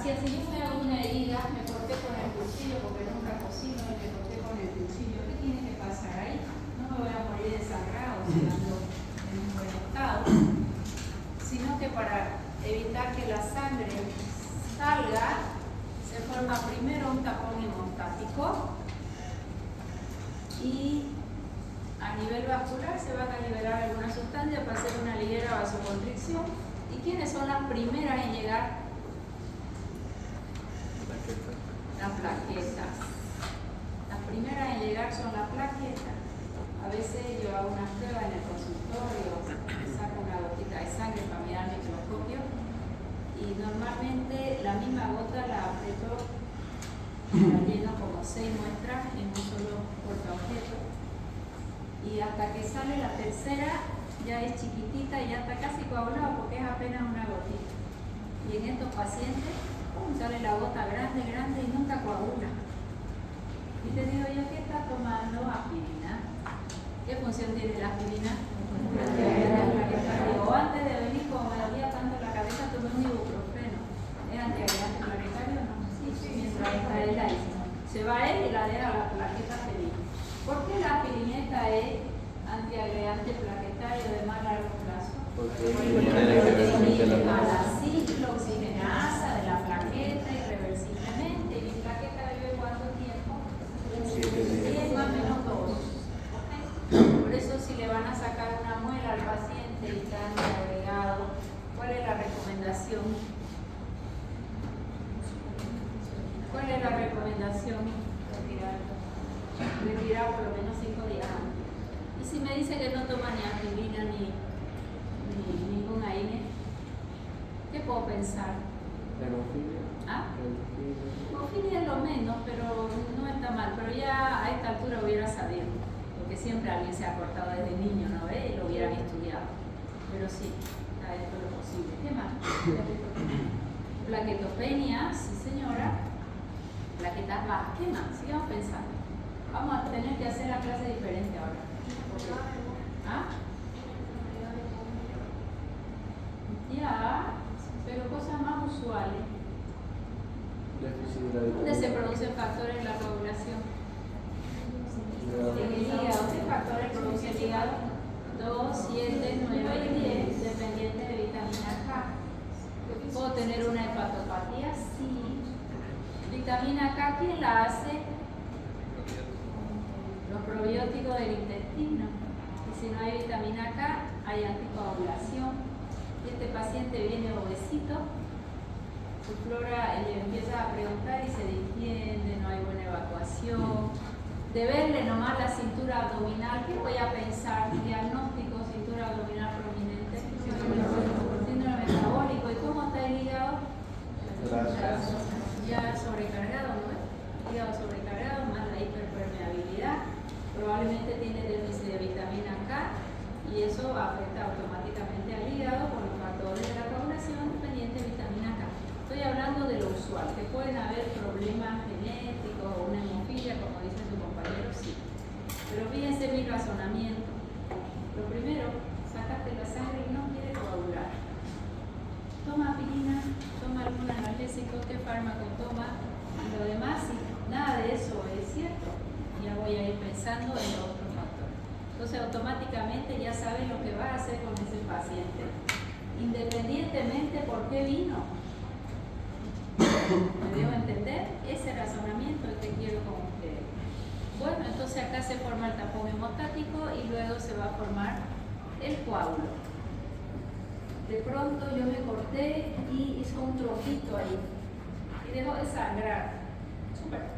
hacía, si yo me hago una herida, me corté con el cuchillo porque nunca cocino y me corté con el cuchillo, ¿qué tiene que pasar ahí? No me voy a morir desangrado si ando en un buen estado, sino que para evitar que la sangre salga, se forma primero un tapón hemostático y a nivel vascular se van a liberar algunas sustancias para hacer una ligera vasoconstricción. ¿Y quiénes son las primeras en llegar? Las plaquetas. Las primeras en llegar son las plaquetas. A veces yo hago unas pruebas en el consultorio, saco una gotita de sangre para mirar el microscopio y normalmente la misma gota la aprieto, la lleno como 6 muestras en un solo portaobjeto y hasta que sale la tercera ya es chiquitita y ya está casi coagulado porque es apenas una gotita. Y en estos pacientes sale la gota grande y nunca coagula. Y te digo yo que está tomando aspirina. ¿Qué función tiene la aspirina? O antes de venir, como me dolía tanto la cabeza, tomé un ibuprofeno. ¿Es antiagregante plaquetario o no? Sí, mientras está él ahí. Se va él y la deja la plaqueta feliz. ¿Por qué la aspirineta es antiagregante plaquetario de más largo plazo? Porque a la ciclooxigenasa de la plaqueta irreversiblemente. ¿Y mi plaqueta vive cuánto tiempo? 10 más menos 2. Por eso si le van a sacar una muela al paciente y está antiagregado, ¿cuál es la recomendación? ¿Cuál es la recomendación? Retirar por lo menos 5 días antes. Y si me dice que no toma ni aspirina ni ningún AINE, ¿qué puedo pensar? Hemofilia. ¿Ah? Hemofilia es lo menos, pero no está mal. Pero ya a esta altura hubiera sabido, porque siempre alguien se ha cortado desde niño, ¿no ve? Y lo hubieran estudiado. Pero sí, a esto es lo posible. ¿Qué más? Plaquetopenia, sí señora. Plaquetas bajas. ¿Qué más? Sigamos pensando. Vamos a tener que hacer la clase diferente ahora. ¿Ah? Ya, pero cosas más usuales. ¿Dónde se producen factores en la coagulación? En el hígado. ¿Qué factores produce el hígado? 2, 7, 9 y 10, dependientes de vitamina K. ¿Puedo tener una hepatopatía? Sí. Vitamina K, ¿quién la hace? Los probióticos del intestino. Y si no hay vitamina K, hay anticoagulación. Y este paciente viene obesito, su flora le empieza a preguntar y se distiende, no hay buena evacuación. De verle nomás la cintura abdominal, ¿qué voy a pensar? Diagnóstico, cintura abdominal prominente, síndrome metabólico. ¿Y cómo está el hígado? Gracias. Ya sobrecargado, ¿no? Hígado sobrecargado, más la hiperpermeabilidad. Probablemente tiene déficit de vitamina K y eso afecta automáticamente al hígado con los factores de la coagulación dependiente de vitamina K. Estoy hablando de lo usual, que pueden haber problemas genéticos o una hemofilia, como dice su compañero, sí. Pero fíjense mi razonamiento. Lo primero, sacaste la sangre y no quiere coagular. Toma aspirina, toma algún analgésico, qué fármaco toma, y lo demás, sí, nada de eso es cierto. Ya voy a ir pensando en los otros factores. Entonces, automáticamente ya sabes lo que vas a hacer con ese paciente, independientemente por qué vino. ¿Me debo entender? Ese razonamiento es que quiero con ustedes. Bueno, entonces acá se forma el tapón hemostático y luego se va a formar el coágulo. De pronto yo me corté y hizo un trocito ahí y dejó de sangrar. Súper.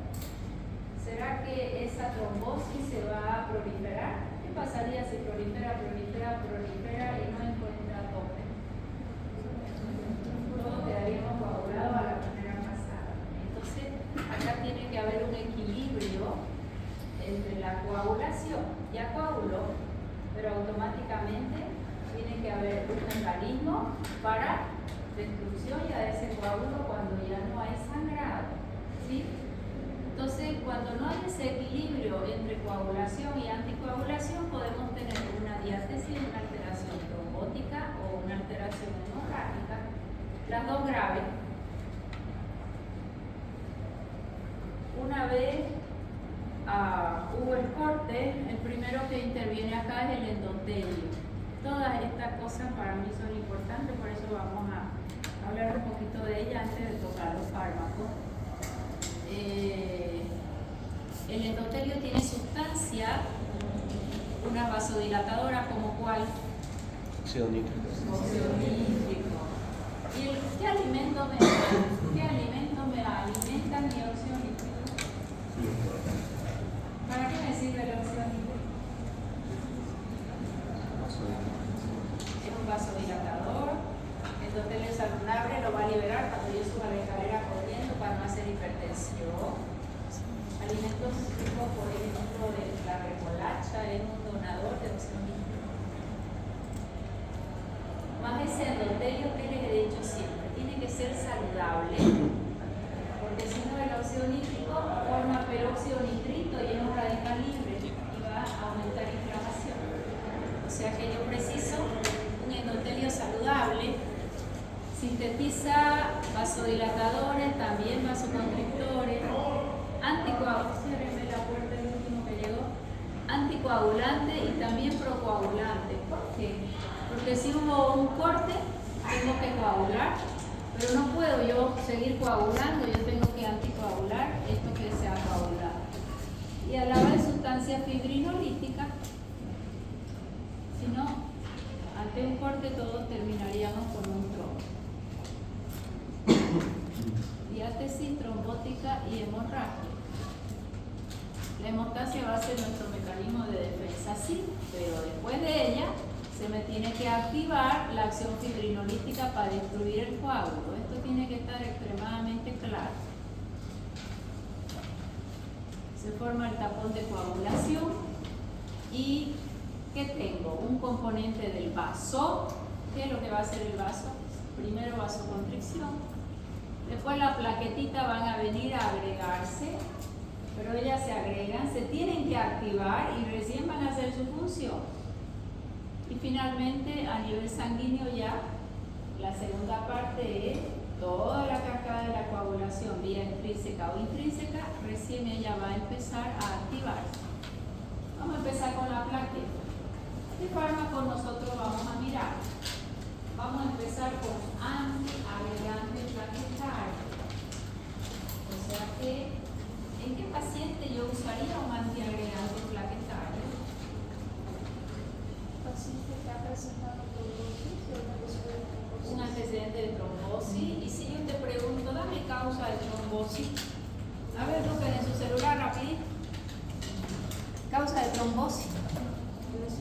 ¿Será que esa trombosis se va a proliferar? ¿Qué pasaría si prolifera y no encuentra tope? Todos quedaríamos coagulados a la manera pasada. Entonces, acá tiene que haber un equilibrio entre la coagulación. Ya coaguló, pero automáticamente tiene que haber un mecanismo para destrucción ya de ese coágulo cuando ya no hay sangrado, ¿sí? Entonces, cuando no hay ese equilibrio entre coagulación y anticoagulación, podemos tener una diátesis, una alteración trombótica o una alteración hemorrágica, las dos graves. parte, el primero que interviene acá es el endotelio. Todas estas cosas para mí son importantes, por eso vamos a hablar un poquito de ellas antes de tocar los fármacos. El endotelio tiene sustancia, una vasodilatadora como cuál. Óxido nítrico. Óxido nítrico. ¿Y qué alimento me alimenta mi óxido nítrico? ¿Para qué me sirve el óxido nítrico? Es un vasodilatador. Endotelio saludable lo va a liberar cuando yo suba la escalera corriendo para no hacer hipertensión. Alimentos ricos, por ejemplo, de la remolacha es un donador de óxido nítrico. Más ese endotelio que les he dicho siempre, tiene que ser saludable, porque si no el óxido nítrico forma peróxido nitrito y es un radical libre y va a aumentar inflamación. O sea que yo preciso un endotelio saludable, sintetiza vasodilatadores, también vasoconstrictores, anticoagulante y también procoagulante. ¿Por qué? Porque si hubo un corte, tengo que coagular, pero no puedo yo seguir coagulando, yo tengo que anticoagular esto que se ha coagulado. Y a la vez sustancia fibrinolítica, si no, ante un corte todos terminaríamos con un trombo. Diátesis trombótica y hemorragia. La hemostasia va a ser nuestro mecanismo de defensa, sí, pero después de ella se me tiene que activar la acción fibrinolítica para destruir el coágulo. Esto tiene que estar extremadamente claro. Se forma el tapón de coagulación y ¿qué tengo? Un componente del vaso. ¿Qué es lo que va a hacer el vaso? Primero vasoconstricción, después las plaquetitas van a venir a agregarse, pero ellas se agregan, se tienen que activar y recién van a hacer su función. Y finalmente, a nivel sanguíneo ya, la segunda parte es toda la cascada de la coagulación, vía intrínseca o intrínseca, recién ella va a empezar a activarse. Vamos a empezar con la plaqueta. ¿Qué fármaco nosotros vamos a mirar? Vamos a empezar con antiagregante plaquetario. O sea que, ¿en qué paciente yo usaría un antiagregante plaquetario? Paciente que ha presentado trombosis o Un antecedente de trombosis. Y si yo te pregunto, dame causa de trombosis. A ver, busquen en su celular rapidito. Causa de trombosis.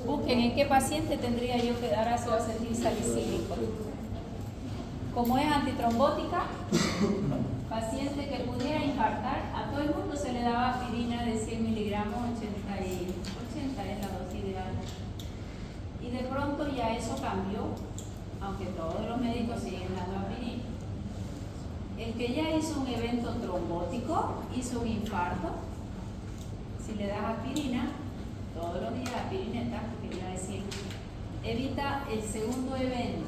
Busquen en qué paciente tendría yo que dar ácido acetil salicílico. Como es antitrombótica, paciente que pudiera infartar, a todo el mundo se le daba aspirina de 100 miligramos, 80 es la dosis ideal. Y de pronto ya eso cambió, aunque todos los médicos siguen dando aspirina. El que ya hizo un evento trombótico, hizo un infarto, si le das aspirina, todos los días aspirineta, quería decir, evita el segundo evento,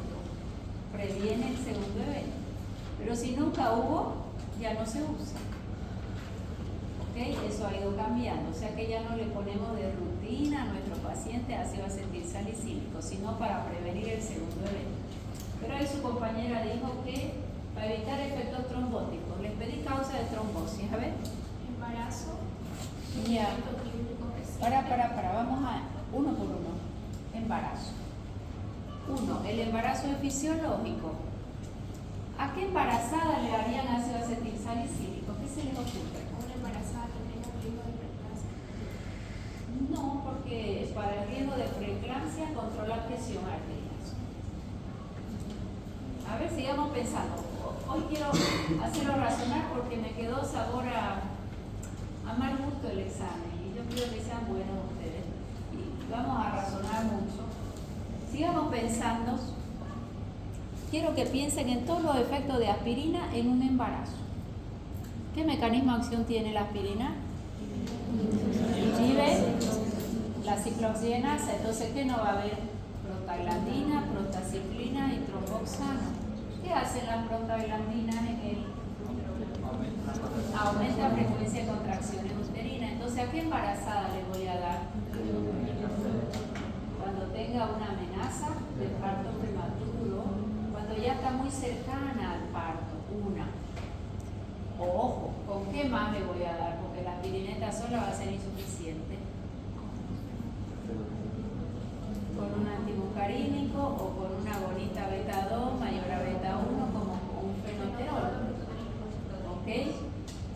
previene el segundo evento. Pero si nunca hubo, ya no se usa. ¿Ok? Eso ha ido cambiando, o sea que ya no le ponemos de rutina a nuestro paciente ácido acetil salicílico, sino para prevenir el segundo evento. Pero ahí su compañera dijo que para evitar efectos trombóticos, les pedí causa de trombosis, a ver. embarazo, Ya. Para, vamos a uno por uno. Embarazo. Uno, el embarazo es fisiológico. ¿A qué embarazada le harían ácido acetil salicílico? ¿Qué se les ocurre? una embarazada que tenga riesgo de preeclampsia. No, porque para el riesgo de preeclampsia controla presión arterial. A ver, sigamos pensando. Hoy quiero hacerlo razonar porque me quedó sabor a mal gusto el examen. Quiero que sean buenos ustedes y vamos a razonar mucho. Sigamos pensando. Quiero que piensen en todos los efectos de aspirina en un embarazo. ¿Qué mecanismo de acción tiene la aspirina? Inhibe la ciclooxigenasa. Entonces, ¿qué no va a haber? Prostaglandina, prostaciclina y tromboxano. ¿Qué hacen las prostaglandinas en el? Aumenta la frecuencia de contracciones uterinas. Entonces, ¿a qué embarazada le voy a dar? Cuando tenga una amenaza de parto prematuro, cuando ya está muy cercana al parto, una. Ojo, ¿con qué más le voy a dar? Porque la aspirineta sola va a ser insuficiente. Con un antimuscarínico o con una bonita beta 2 mayor a beta 1 como un fenoterol. ¿Ok?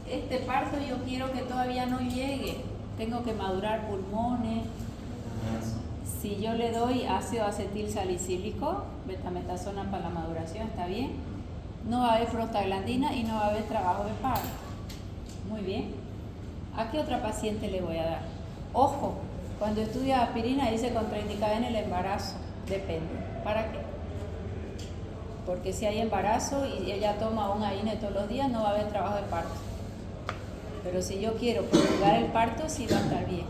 Este parto yo quiero que todavía no llegue. Tengo que madurar pulmones. Si yo le doy ácido acetil salicílico, betametasona para la maduración, ¿está bien? No va a haber prostaglandina y no va a haber trabajo de parto. Muy bien. ¿A qué otra paciente le voy a dar? Ojo, cuando estudia aspirina dice contraindicada en el embarazo. Depende. ¿Para qué? Porque si hay embarazo y ella toma un AINE todos los días, no va a haber trabajo de parto. Pero si yo quiero prolongar el parto, sí va a estar bien.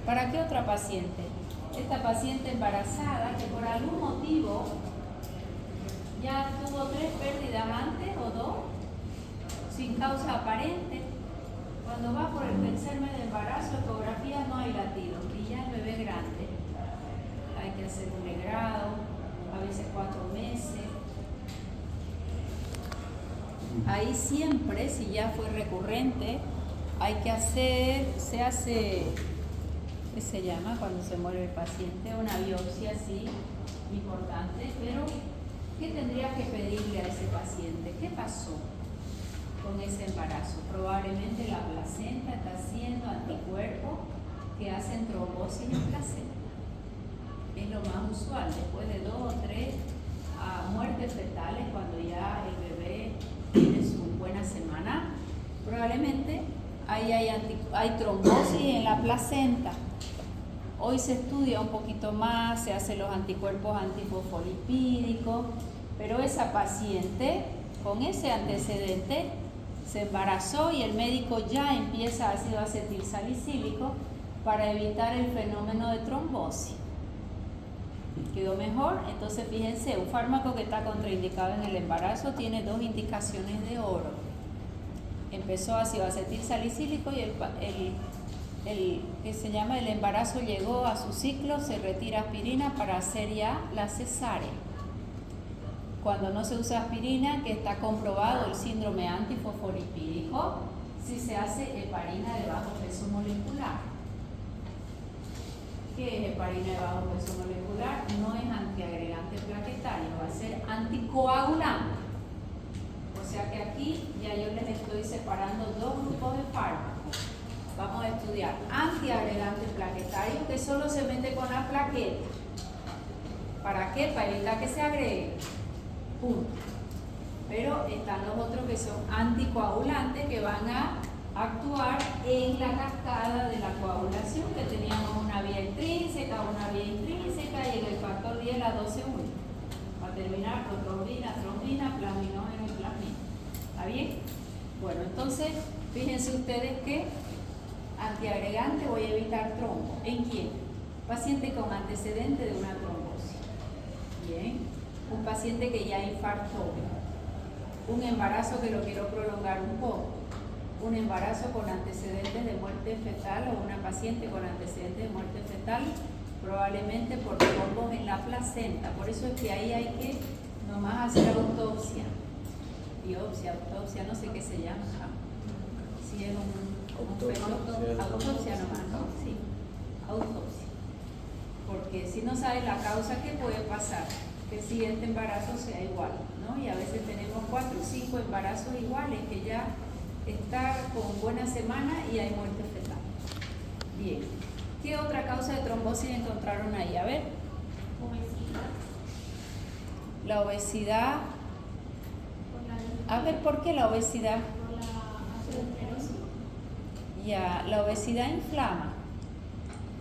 ¿Para qué otra paciente? Esta paciente embarazada que por algún motivo ya tuvo 3 pérdidas antes o 2, sin causa aparente. Cuando va por el tercer mes de embarazo, ecografía no hay latidos y ya el bebé es grande. Hay que hacer un legrado, a veces 4 meses. Ahí siempre, si ya fue recurrente, hay que hacer, ¿qué se llama cuando se muere el paciente? Una biopsia, sí, importante, pero ¿qué tendría que pedirle a ese paciente? ¿Qué pasó con ese embarazo? Probablemente la placenta está haciendo anticuerpos que hacen trombosis en placenta. Es lo más usual, después de 2 o 3 muertes fetales, cuando ya el bebé tiene su buena semana, probablemente ahí hay trombosis en la placenta. Hoy se estudia un poquito más, se hacen los anticuerpos antifosfolipídicos, pero esa paciente con ese antecedente se embarazó y el médico ya empieza ácido acetil salicílico para evitar el fenómeno de trombosis. ¿Quedó mejor? Entonces fíjense, un fármaco que está contraindicado en el embarazo tiene 2 indicaciones de oro. Empezó ácido acetil salicílico y el embarazo llegó a su ciclo, se retira aspirina para hacer ya la cesárea. Cuando no se usa aspirina, que está comprobado el síndrome antifosfolipídico, si se hace heparina de bajo peso molecular. ¿Qué es heparina de bajo peso molecular? No es antiagregante plaquetario, va a ser anticoagulante. O sea que aquí ya yo les estoy separando 2 grupos de fármacos. Vamos a estudiar antiagregante plaquetario que solo se mete con la plaqueta. ¿Para qué? Para evitar que se agregue. Punto. Pero están los otros que son anticoagulantes que van a actuar en la cascada de la coagulación, que teníamos una vía intrínseca y en el factor 10 la 12-1. Para terminar, protrombina, trombina, plasminógeno y plasmina. ¿Está bien? Bueno, entonces, fíjense ustedes que antiagregante voy a evitar trombo. ¿En quién? Paciente con antecedente de una trombosis. Bien. Un paciente que ya infartó. Un embarazo que lo quiero prolongar un poco. Un embarazo con antecedentes de muerte fetal o una paciente con antecedentes de muerte fetal, probablemente por trombos en la placenta. Por eso es que ahí hay que nomás hacer autopsia. Biopsia, autopsia, no sé qué se llama. Si es autopsia nomás, ¿no? Sí, autopsia. Porque si no sabes la causa, ¿qué puede pasar? Que el siguiente embarazo sea igual, ¿no? Y a veces tenemos 4 o 5 embarazos iguales que ya está con buena semana y hay muerte fetal. Bien. ¿Qué otra causa de trombosis encontraron ahí? A ver. Obesidad. La obesidad. A ver, ¿por qué la obesidad? Por la osteoporosis. Ya, la obesidad inflama,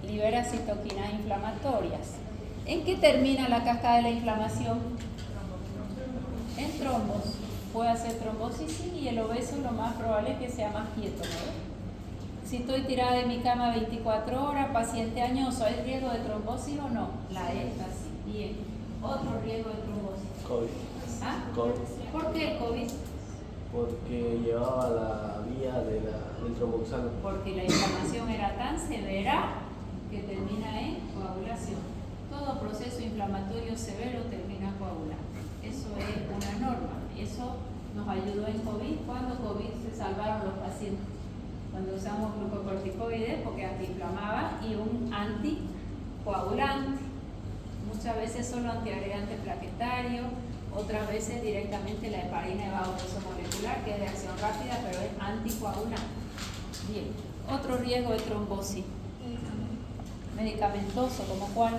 libera citoquinas inflamatorias. ¿En qué termina la cascada de la inflamación? En trombos. Puede hacer trombosis, sí, y el obeso lo más probable es que sea más quieto, ¿no? Si estoy tirada de mi cama 24 horas, paciente añoso, ¿hay riesgo de trombosis o no? La éxtasis, bien. Otro riesgo de trombosis. COVID. ¿Ah? COVID. ¿Por qué el COVID? Porque llevaba la vía del tromboxano. Porque la inflamación era tan severa que termina en coagulación. Todo proceso inflamatorio severo termina en coagulación. Eso es una norma. Eso nos ayudó en COVID. Cuando COVID se salvaron los pacientes. Cuando usamos glucocorticoides porque antiinflamaban y un anticoagulante. Muchas veces solo antiagregante plaquetario, otras veces directamente la heparina de bajo peso molecular, que es de acción rápida, pero es anticoagulante. Bien, otro riesgo de trombosis. Medicamentoso, ¿como cuál?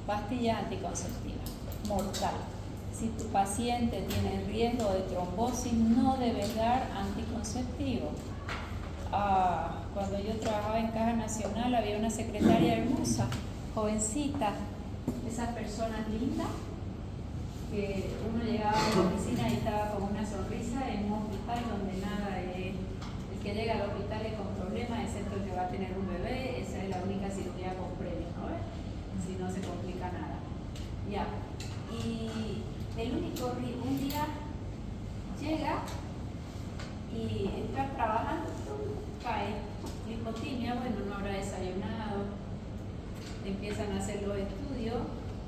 Pastilla anticonceptiva, mortal. Si tu paciente tiene riesgo de trombosis, no debes dar anticonceptivo. Cuando yo trabajaba en Caja Nacional había una secretaria hermosa, jovencita, esas personas lindas, que uno llegaba a la oficina y estaba con una sonrisa en un hospital donde nada es, el que llega al hospital es con problemas, excepto el que va a tener un bebé, esa es la única cirugía con premio, ¿no ves? Si no se complica nada. Ya, y un día llega y está trabajando, cae, hipotimia, bueno, no habrá desayunado, empiezan a hacer los estudios,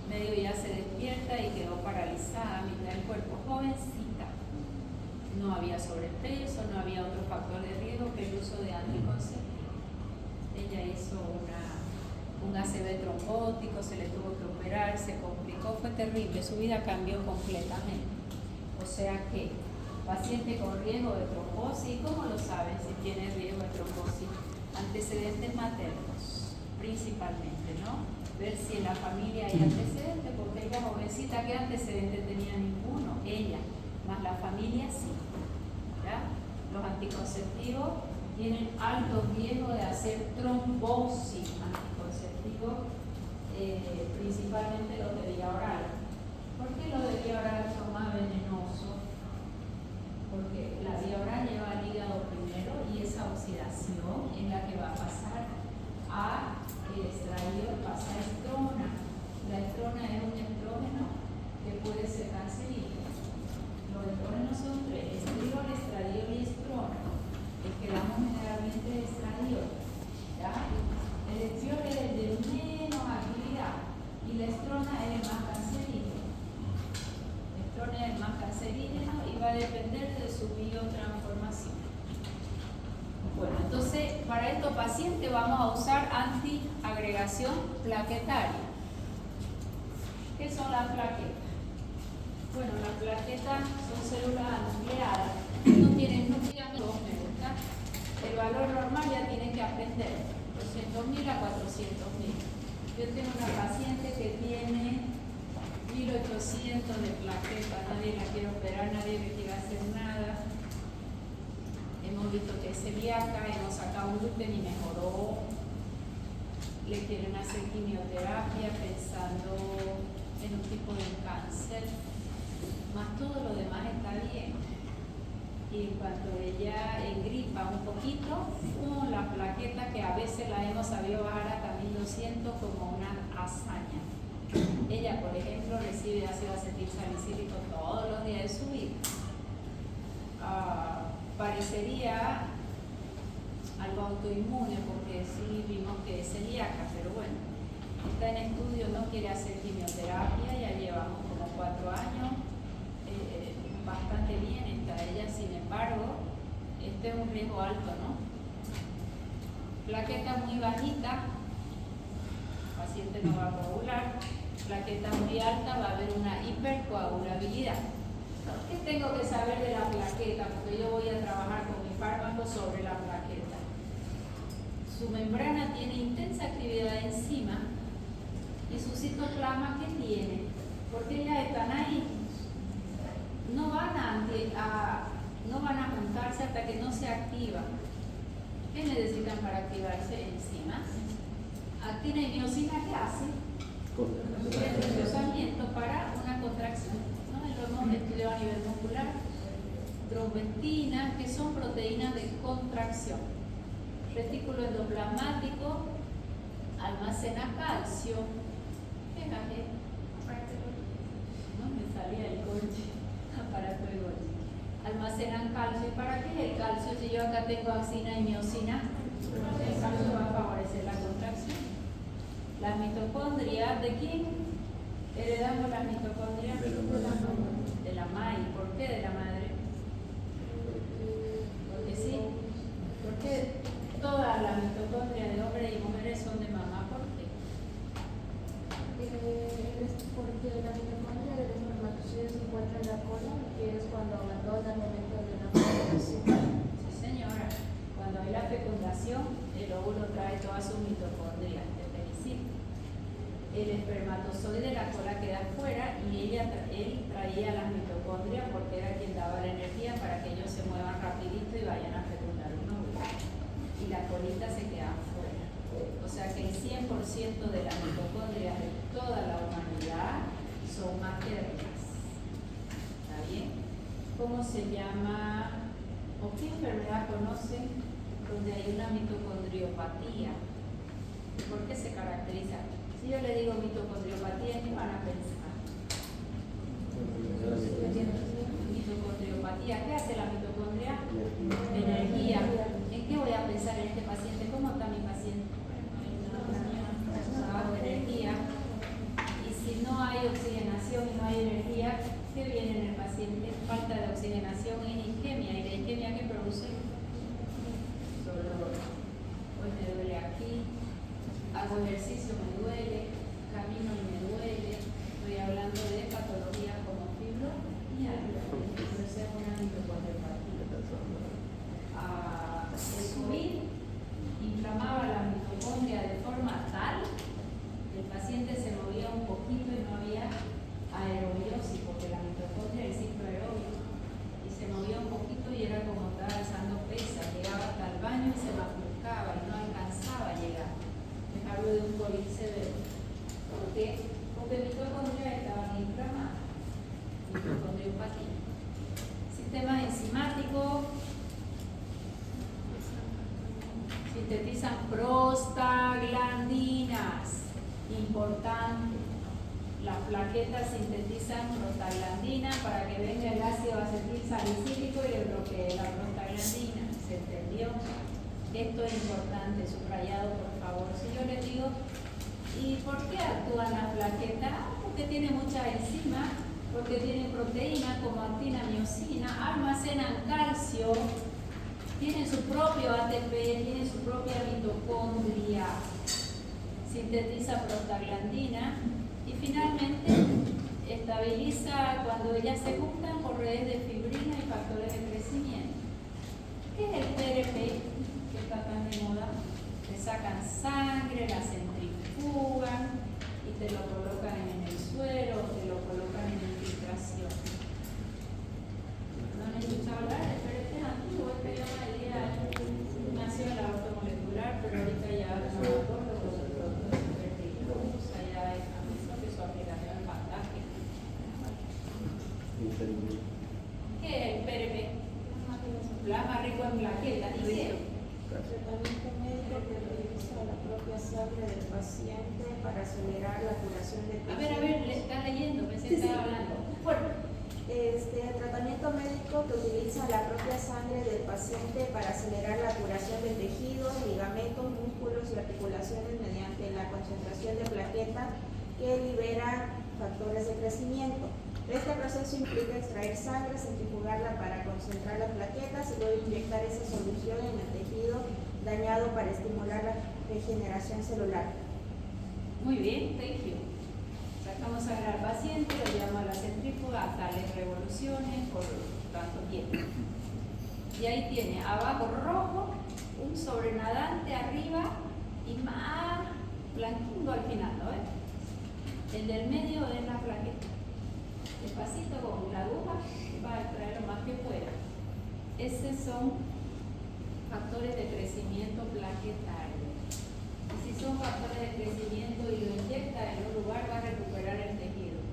medio ya se despierta y quedó paralizada a mitad del cuerpo, jovencita. No había sobrepeso, no había otro factor de riesgo que el uso de anticonceptivos. Ella hizo un ACV trombótico, se le tuvo que operar, se complicó, fue terrible, su vida cambió completamente. O sea que, paciente con riesgo de trombosis, ¿cómo lo saben si tiene riesgo de trombosis? Antecedentes maternos, principalmente, ¿no? Ver si en la familia hay antecedentes, porque ella jovencita, ¿qué antecedentes tenía? Ninguno, ella, más la familia sí. ¿Ya? Los anticonceptivos tienen alto riesgo de hacer trombosis, anticonceptivos, principalmente los de vía oral. ¿Por qué los de vía oral son más venenosos? Porque la vía oral lleva al hígado primero y esa oxidación es la que va a pasar a el estradiol, pasa a estrona. La estrona es un estrógeno que puede ser cancerígeno. Los estrógenos son tres: estriol, estradiol y estrona. El que damos generalmente es estradiol. ¿Ya? El estriol es el de menos actividad y la estrona es el más cancerígeno. La estrona es el más cancerígeno y va a depender de su biotransformación. Bueno, entonces para estos pacientes vamos a usar antiagregación plaquetaria. ¿Qué son las plaquetas? Bueno, las plaquetas son células nucleadas, no tienen núcleo, me gusta. El valor normal ya tienen que aprender, 200.000 a 400.000. Yo tengo una paciente que tiene 1.800 de plaquetas, nadie la quiere operar, nadie le quiere hacer nada. Hemos visto que es celíaca, hemos sacado un gluten y mejoró. Le quieren hacer quimioterapia pensando en un tipo de cáncer, más todo lo demás está bien. Y en cuanto ella engripa un poquito, la plaqueta que a veces la hemos sabido bajar hasta 1.200 como una hazaña. Ella, por ejemplo, recibe ácido acetilsalicílico todos los días de su vida. Parecería algo autoinmune porque sí vimos que es celíaca, pero bueno, está en estudio, no quiere hacer quimioterapia, ya llevamos como 4 años, bastante bien está ella, sin embargo, este es un riesgo alto, ¿no? Plaqueta muy bajita, el paciente no va a coagular, plaqueta muy alta, va a haber una hipercoagulabilidad. ¿Qué tengo que saber de la plaqueta? Porque yo voy a trabajar con mi fármaco sobre la plaqueta. Su membrana tiene intensa actividad de enzima y su citoplasma, ¿qué tiene? Porque ellas están ahí. No van a juntarse hasta que no se activan. ¿Qué necesitan para activarse? Enzimas. Actina y miosina, ¿qué hace? El reforzamiento para una contracción. Lo hemos estudiado a nivel muscular. Trombestina, que son proteínas de contracción. Retículo endoplasmático almacena calcio. Fíjate, no me salía el Golgi, aparato de Golgi. calcio. ¿Y para qué es el calcio si yo acá tengo auxina y miocina? El calcio va a favorecer la contracción. Las mitocondrias, ¿de quién heredamos las mitocondrias? De la madre. ¿Por qué de la madre? Porque sí. Porque todas las mitocondrias de hombres y mujeres son de mamá. ¿Por qué? Porque la mitocondria del espermatozoide se encuentra en la cola, que es cuando abandona el momento de la fecundación. Sí, señora. Cuando hay la fecundación, el óvulo trae todas sus mitocondrias. Te felicito. El espermatozoide de la cola queda afuera y él traía las mitocondrias porque era quien daba la energía para que ellos se muevan rapidito y vayan a fecundar un óvulo. Y la colita se queda afuera. O sea que el 100% de las mitocondrias de toda la humanidad son maternas. ¿Está bien? ¿Cómo se llama o qué enfermedad conocen donde hay una mitocondriopatía? ¿Por qué se caracteriza? Si yo le digo mitocondriopatía, ¿qué van a pensar? Mitocondriopatía. ¿Qué hace la mitocondria? Energía. ¿En qué voy a pensar en este paciente? ¿Cómo está mi paciente? Trabajo de energía. Y si no hay oxigenación y no hay energía, ¿qué viene en el paciente? Falta de oxigenación y isquemia. ¿Y la isquemia qué produce? Dolor. Hoy me duele aquí. Hago ejercicio, me duele, camino y me duele. Estoy hablando de patologías como fibromialgia, pero esa es una mitocondriopatía. El COVID inflamaba la mitocondria de forma tal que el paciente se movía un poquito y no había aerobiosis, porque la mitocondria es el ciclo aerobio, y se movía un poquito y era como estar alzando pesas, llegaba hasta el baño y se machucaba y no alcanzaba a llegar. Hablo de un COVID severo. ¿Por qué? Porque mitocondrias estaban inflamadas. Mitocondriopatía. Sistema enzimático. Sintetizan prostaglandinas. Importante. Las plaquetas sintetizan prostaglandina para que venga el ácido acetil salicílico y le bloquee la prostaglandina. ¿Se entendió? Esto es importante, subrayado por favor. Si yo les digo, ¿y por qué actúan las plaquetas? Porque tiene muchas enzimas, porque tienen proteínas como actina, miocina, almacenan calcio, tienen su propio ATP, tienen su propia mitocondria, sintetiza prostaglandina y finalmente estabiliza cuando ellas se juntan por redes de fibrina y factores de crecimiento. ¿Qué es el PRP? Que está tan de moda. Te sacan sangre, la centrifugan y te lo colocan en el suelo, te lo colocan en infiltración. ¿No han escuchado hablar de PRP? Es antiguo, es que yo nació en la ortomolecular, pero ahorita ya no me acuerdo de los productos de PRP. Lo usa ya es que su aplicación es fantástica. ¿Qué es el PRP? Plasma rico en plaquetas. ¿Y qué? Tratamiento médico que utiliza la propia sangre del paciente para acelerar la curación de tejidos. A ver, le estás leyendo, pensé que estaba hablando. Bueno, Tratamiento médico que utiliza la propia sangre del paciente para acelerar la curación de tejidos, ligamentos, músculos y articulaciones mediante la concentración de plaquetas que libera factores de crecimiento. Este proceso implica extraer sangre, centrifugarla para concentrar las plaquetas y luego inyectar esa solución en el tejido dañado para estimular la regeneración celular. muy bien, thank you. Sacamos sangre al paciente, lo llevamos a la centrífuga a tales revoluciones por tanto tiempo. Y ahí tiene abajo rojo, un sobrenadante arriba y más blanquingo al final, ¿no ves? El del medio es la plaqueta. Despacito con la aguja va a extraer lo más que pueda. Esos son factores de crecimiento plaquetario. Y si son factores de crecimiento y lo inyecta en un lugar, va a recuperar el tejido.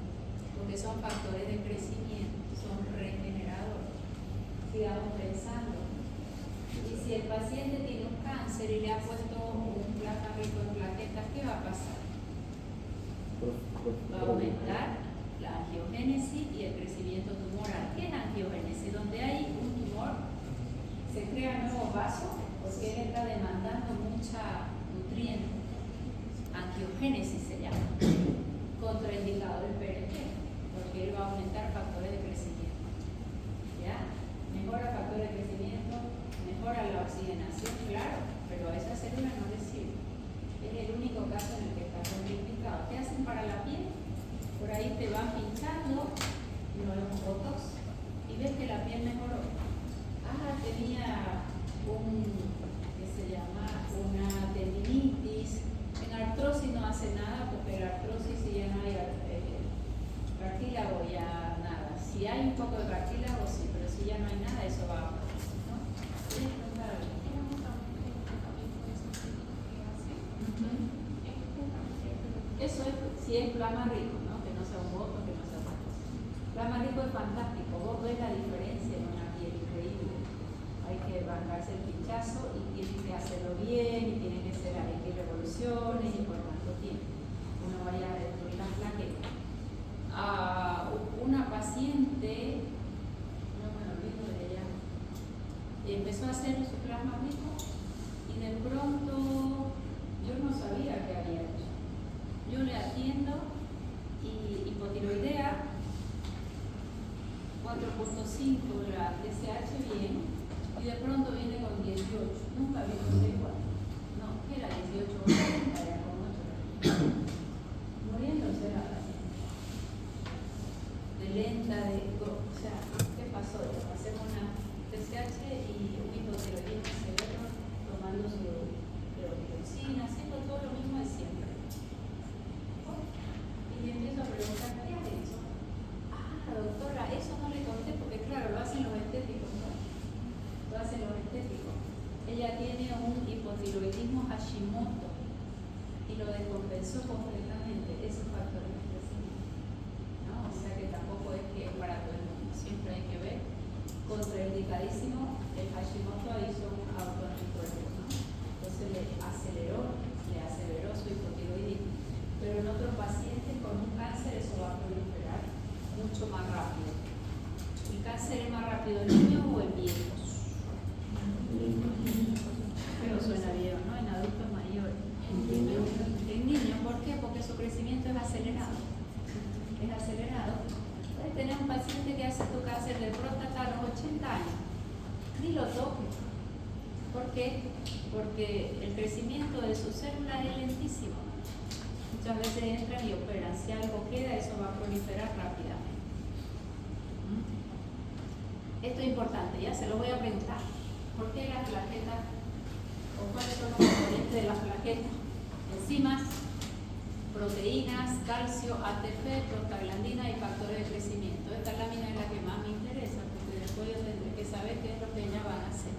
Porque son factores de crecimiento, son regeneradores. Sigamos pensando. Y si el paciente tiene un cáncer y le ha puesto un plasma rico en plaquetas, ¿qué va a pasar? Va a aumentar la angiogénesis y el crecimiento tumoral. ¿Qué es angiogénesis? Donde hay un tumor tumor, se crean nuevos vasos porque él está demandando mucha nutriente, angiogénesis se llama, contraindicado el PRP, porque él va a aumentar factores de crecimiento. ¿Ya? Mejora factores de crecimiento, mejora la oxigenación, claro, pero a esa célula no le sirve. Es el único caso en el que está contraindicado. ¿Qué hacen para la piel? Por ahí te van pinchando los botox y ves que la piel mejoró. Tenía ¿qué se llama? Una tendinitis. En artrosis no hace nada porque la artrosis, si ya no hay cartílago, ya nada. Si hay un poco de cartílago, sí, pero si ya no hay nada, eso va a morir, ¿no? Eso es, si es plasma rico, ¿no? Que no sea un voto, que no sea otra cosa. Plasma rico es fantástico, vos ves la diferencia en una piel increíble. Hay que bancarse el pinchazo y tiene que hacerlo bien y tiene que ser a X revoluciones y por tanto tiempo. Uno vaya a destruir las plaquetas. Una paciente, no me olvido de ella, empezó a hacer su plasma rico y de pronto yo no sabía qué había hecho. Yo le atiendo y hipotiroidea 4.5 la TSH bien y de pronto viene con 18. Nunca vi con igual. No, que era 18 ya con 8. Muriéndose la paciente. De lenta, o sea, ¿qué pasó? Hacemos una TSH y un hipotiroidismo severo tomando su levotiroxina, haciendo todo lo mismo de siempre. Y le empiezo a preguntar, ¿qué has hecho? Doctora, eso no le conté porque claro, lo hacen los estéticos, ¿no? Lo hacen los estéticos. Ella tiene un hipotiroidismo Hashimoto y lo descompensó completamente esos factores de crecimiento, ¿no? O sea que tampoco es que es para todo el mundo, siempre hay que ver. Contraindicadísimo, el Hashimoto hizo un autoanticuerpo, ¿no? Entonces le aceleró su hipotiroidismo. Pero en otros pacientes con un cáncer eso va a proliferar mucho más rápido. ¿El cáncer es más rápido en niños o en viejos? Pero suena viejo, ¿no? En adultos mayores. En niños, ¿por qué? Porque su crecimiento es acelerado. Es acelerado. Puedes tener un paciente que hace tu cáncer de próstata a los 80 años. Ni lo toques. ¿Por qué? Porque el crecimiento de sus células es lentísimo. Muchas veces entran y operan. Si algo queda, eso va a proliferar rápidamente. Esto es importante, ya se lo voy a preguntar. ¿Por qué las plaquetas o cuáles son los componentes de las plaquetas? Enzimas, proteínas, calcio, ATP, prostaglandina y factores de crecimiento. Esta lámina es la que más me interesa porque después yo tendré que saber qué es lo que ellas van a hacer.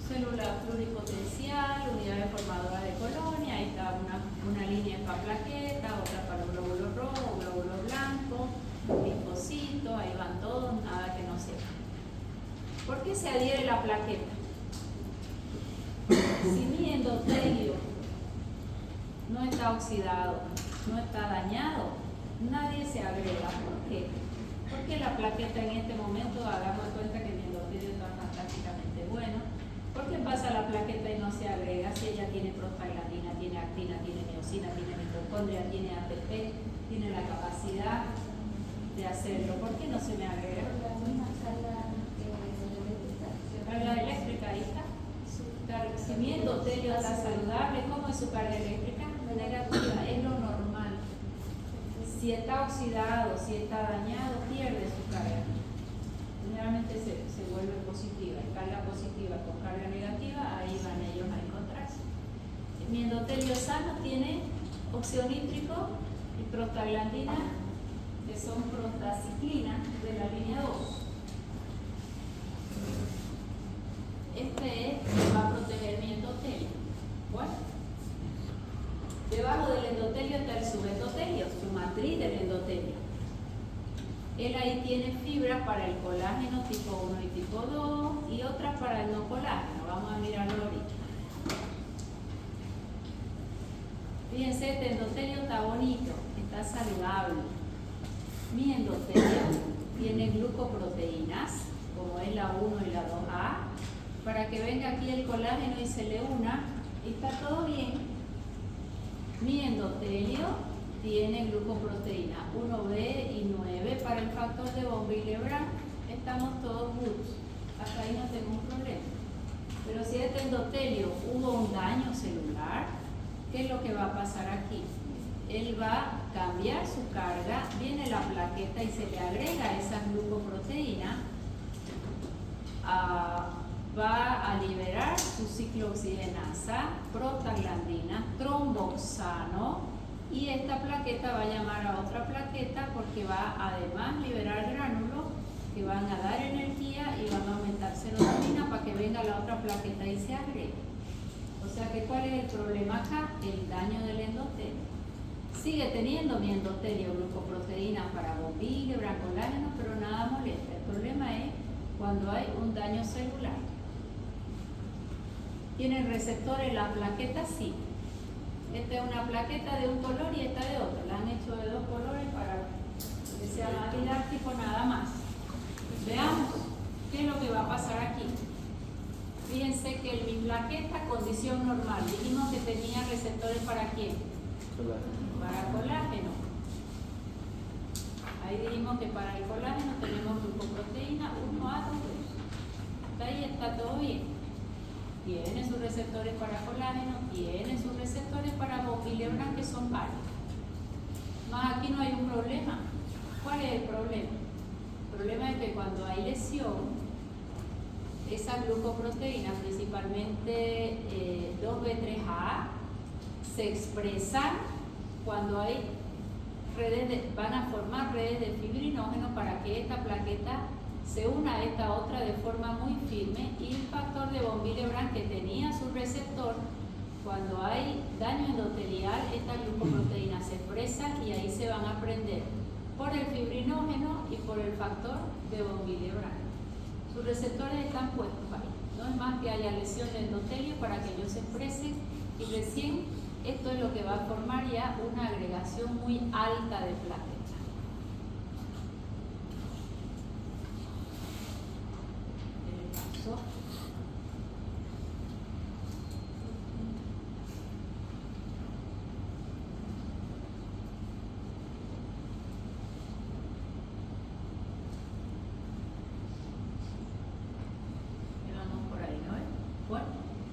Célula pluripotencial, unidades formadoras de colonia, ahí está una línea para plaqueta, otra para un glóbulo rojo, un glóbulo blanco, linfocitos, ahí van todos, nada que no sepa. ¿Por qué se adhiere la plaqueta? Si mi endotelio no está oxidado, no está dañado, nadie se agrega. ¿Por qué? Porque la plaqueta en este momento, hagamos cuenta que mi endotelio está fantásticamente bueno. ¿Por qué pasa la plaqueta y no se agrega si ella tiene prostaglandina, tiene actina, tiene miosina, tiene mitocondria, tiene ATP, tiene la capacidad de hacerlo? ¿Por qué no se me agrega? Carga eléctrica, ahí está. Si mi endotelio está saludable, ¿cómo es su carga eléctrica? Negativa, es lo normal. Si está oxidado, si está dañado, pierde su carga. Generalmente se vuelve positiva, carga positiva con carga negativa, ahí van ellos a encontrarse. Mi endotelio sano tiene óxido nítrico y prostaglandina, que son prostaciclina de la línea 2. Este es que va a proteger mi endotelio. Bueno, debajo del endotelio está el subendotelio, su matriz del endotelio. Él ahí tiene fibras para el colágeno tipo 1 y tipo 2 y otras para el no colágeno. Vamos a mirarlo ahorita. Fíjense, este endotelio está bonito, está saludable. Mi endotelio tiene glucoproteínas, como es la 1 y la 2A, para que venga aquí el colágeno y se le una, y está todo bien. Mi endotelio tiene glucoproteína 1B y 9 para el factor de von Willebrand, estamos todos good, hasta ahí no tengo un problema. Pero si este endotelio hubo un daño celular, ¿qué es lo que va a pasar aquí? Él va a cambiar su carga, viene la plaqueta y se le agrega esa glucoproteína, va a liberar su ciclooxigenasa, prostaglandina, tromboxano, y esta plaqueta va a llamar a otra plaqueta porque va además liberar gránulos que van a dar energía y van a aumentar serotonina para que venga la otra plaqueta y se agregue. O sea que ¿cuál es el problema acá? El daño del endotelio. Sigue teniendo mi endotelio glucoproteína para von Willebrand, colágeno, pero nada molesta. El problema es cuando hay un daño celular. ¿Tienen receptores las plaquetas? Sí. Esta es una plaqueta de un color y esta de otro. La han hecho de dos colores para que sea más didáctico, nada más. Veamos qué es lo que va a pasar aquí. Fíjense que mi plaqueta, condición normal, dijimos que tenía receptores para ¿quién? Para colágeno. Ahí dijimos que para el colágeno tenemos glucoproteína 1A, 2. Ahí está todo bien. Tiene sus receptores para colágeno, tiene sus receptores para von Willebrand, que son varios. Más aquí no hay un problema. ¿Cuál es el problema? El problema es que cuando hay lesión, esa glucoproteína, principalmente 2B3A, se expresan cuando hay van a formar redes de fibrinógeno para que esta plaqueta se una a esta otra de forma muy firme, y el factor de von Willebrand, que tenía su receptor, cuando hay daño endotelial, esta glucoproteína se expresa y ahí se van a prender por el fibrinógeno y por el factor de von Willebrand. Sus receptores están puestos ahí. No es más que haya lesión de endotelio para que ellos se expresen, y recién esto es lo que va a formar ya una agregación muy alta de plaquetas.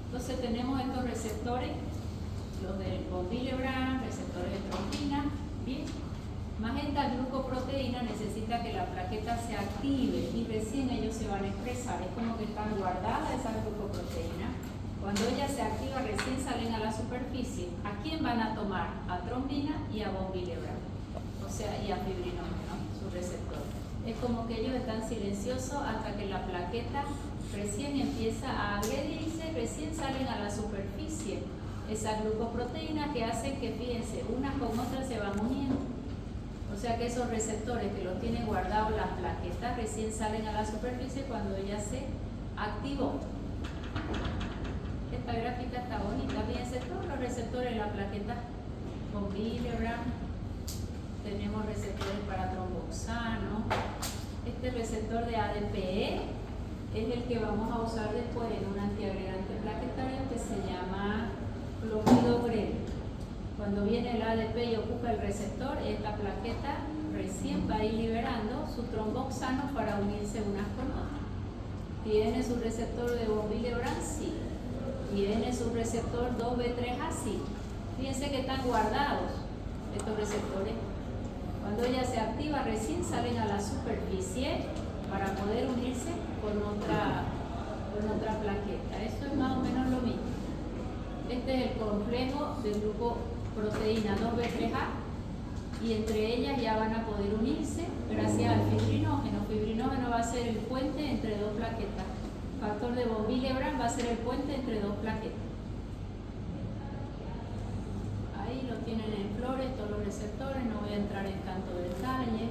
Entonces tenemos estos receptores, los del von Willebrand, receptores de trombina, bien. Más esta glucoproteína necesita que la plaqueta se active y recién ellos se van a expresar. Es como que están guardadas esas glucoproteínas. Cuando ella se activa, recién salen a la superficie. ¿A quién van a tomar? A trombina y a von Willebrand, o sea, y a fibrinógeno, su receptor. Es como que ellos están silenciosos hasta que la plaqueta recién empieza a agredirse, recién salen a la superficie esas glucoproteínas que hacen que, fíjense, unas con otras se van uniendo. O sea que esos receptores que los tienen guardados las plaquetas recién salen a la superficie cuando ella se activó. Esta gráfica está bonita. Fíjense, todos los receptores de la plaqueta von Willebrand. Tenemos receptores para tromboxano. Este receptor de ADPE es el que vamos a usar después en un antiagregante plaquetario que se llama clopidogrel. Cuando viene el ADP y ocupa el receptor, esta plaqueta recién va a ir liberando su tromboxano para unirse unas con otras. ¿Tiene su receptor de von Willebrand? Sí. ¿Tiene su receptor 2B3A? Sí. Fíjense que están guardados estos receptores. Cuando ella se activa, recién salen a la superficie para poder unirse con otra plaqueta. Esto es más o menos lo mismo. Este es el complejo de glucoproteína 2B3A, y entre ellas ya van a poder unirse gracias al fibrinógeno. Fibrinógeno va a ser el puente entre dos plaquetas. Factor de von Willebrand va a ser el puente entre dos plaquetas. Ahí lo tienen en flores, todos los receptores, no voy a entrar en tanto detalle.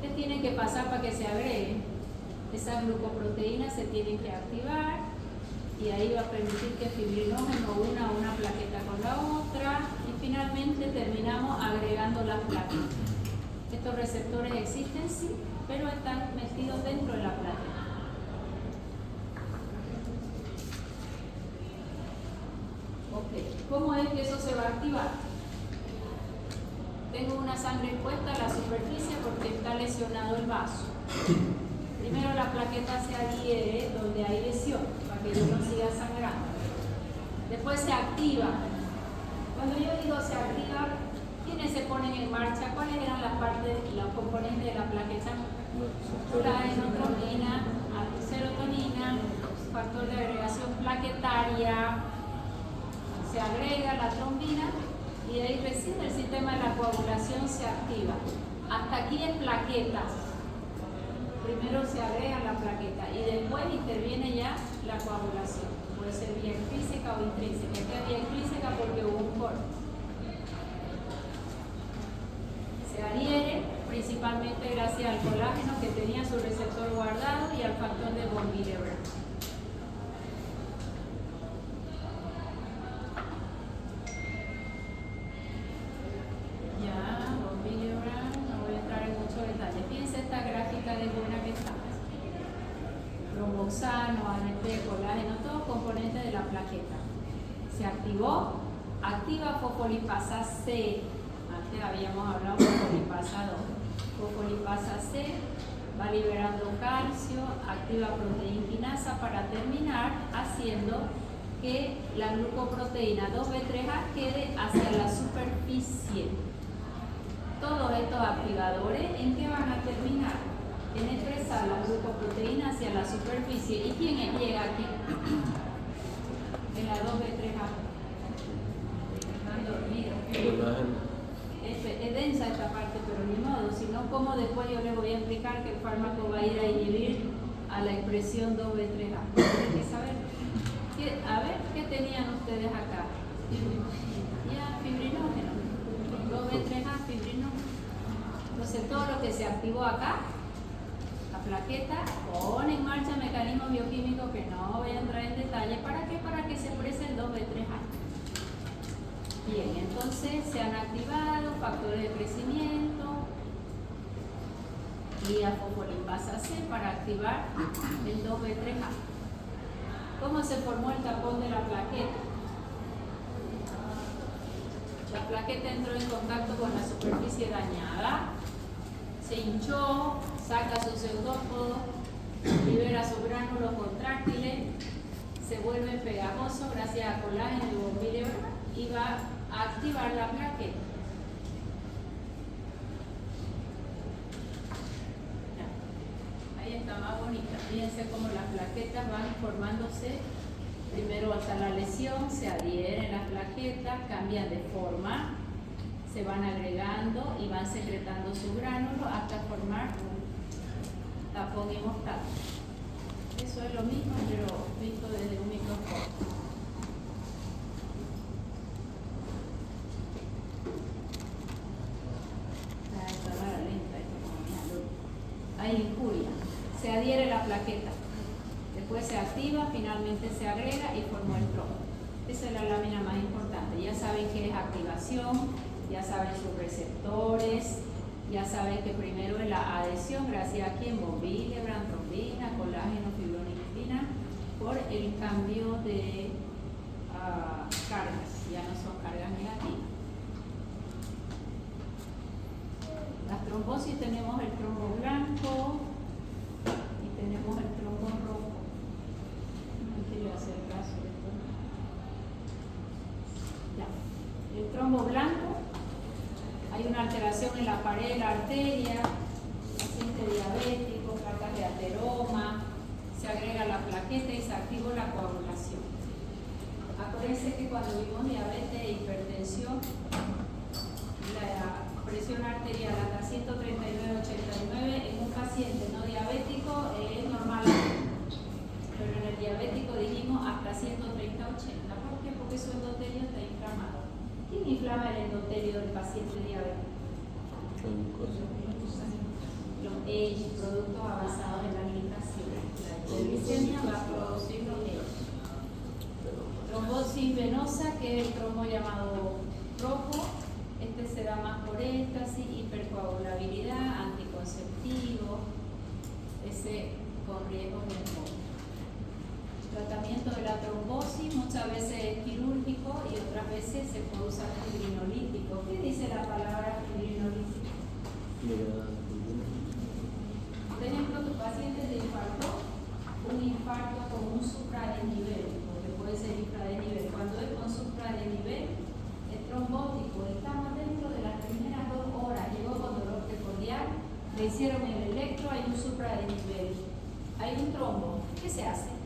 ¿Qué tiene que pasar para que se agregue? Esas glucoproteínas se tienen que activar, y ahí va a permitir que fibrinógeno una plaqueta con la otra, y finalmente terminamos agregando las plaquetas. ¿Estos receptores existen? Sí. pero están metidos dentro de la plaqueta. Ok, ¿cómo es que eso se va a activar? Tengo una sangre expuesta a la superficie porque está lesionado el vaso. Primero la plaqueta se adhiere donde hay lesión para que yo no siga sangrando. Después se activa. Cuando yo digo se activa, ¿quiénes se ponen en marcha? ¿Cuáles eran las partes, los componentes de la plaqueta? Colágeno, trombina, serotonina, factor de agregación plaquetaria. Se agrega la trombina y ahí recién el sistema de la coagulación se activa. Hasta aquí en plaquetas. Primero se agrega la plaqueta y después interviene ya la coagulación. Puede ser vía extrínseca o intrínseca. Esta es vía extrínseca porque hubo un corte. Se adhiere principalmente gracias al colágeno que tenía su receptor guardado y al factor de von Willebrand. Romboxano, ANP, colágeno, todos componentes de la plaqueta. Se activó, activa fosfolipasa C. Antes habíamos hablado de fosfolipasa 2. Fosfolipasa C va liberando calcio, activa proteína quinasa para terminar haciendo que la glucoproteína 2B3A quede hacia la superficie. Todos estos activadores, ¿en qué van a terminar? En expresar la glucoproteína hacia la superficie. ¿Y quién llega aquí? En la 2B3A. Están dormidos. Es densa esta parte, pero ni modo. Si no, ¿cómo después yo les voy a explicar que el fármaco va a ir a inhibir a la expresión 2B3A? Tienen que saber. A ver, ¿qué tenían ustedes acá? Ya, fibrinógeno. 2B3A, fibrinógeno. Entonces, todo lo que se activó acá, plaqueta, pone en marcha mecanismos bioquímicos que no voy a entrar en detalle. ¿Para qué? Para que se exprese el 2B3A. Bien, entonces se han activado factores de crecimiento y a fosfolipasa C para activar el 2B3A. ¿Cómo se formó el tapón de la plaqueta? La plaqueta entró en contacto con la superficie dañada, se hinchó, saca sus pseudópodos, libera sus gránulos contráctiles, se vuelve pegajoso gracias a colágeno y von Willebrand y va a activar la plaqueta. Ahí está más bonita. Fíjense cómo las plaquetas van formándose. Primero hasta la lesión, se adhieren las plaquetas, cambian de forma, se van agregando y van secretando sus gránulos hasta formar un tapón hemostático. Eso es lo mismo, pero visto desde un microscopio. Hay injuria. Se adhiere la plaqueta. Después se activa, finalmente se agrega y formó el trombo. Esa es la lámina más importante. Ya saben qué es activación, ya saben sus receptores, ya saben que primero es la adhesión, gracias a quien von Willebrand, trombina, colágeno, fibronectina, por el cambio de cargas, ya no son cargas negativas. Las trombosis tenemos el trombo blanco y tenemos el trombo rojo. No quiero hacer caso de esto. Ya. El trombo blanco, hay una alteración en la pared de la arteria, paciente diabético, placas de ateroma, se agrega la plaqueta y se activa la coagulación. Acuérdense que cuando vimos diabetes e hipertensión, la presión arterial hasta 139/89 en un paciente no diabético es normal, pero en el diabético dijimos hasta 130/80. ¿Por qué? Porque su endotelio está inflamado. ¿Quién inflama el endotelio del paciente diabético? Los AGE, productos avanzados en la glicemia. La glicemia va a producir los AGE. Trombosis venosa, que es el trombo llamado rojo. Este se da más por éxtasis, hipercoagulabilidad, anticonceptivo, ese con riesgo de embolia. Tratamiento de la trombosis muchas veces es quirúrgico y otras veces se puede usar fibrinolítico. ¿Qué dice la palabra fibrinolítico? Por ejemplo, tu paciente te infartó, un infarto con un supradenivel, porque puede ser infradenivel. Cuando es con supradenivel, es trombótico. Estamos dentro de las primeras 2 horas, llegó con dolor precordial, le hicieron el electro, hay un supradenivel, hay un trombo. ¿Qué se hace?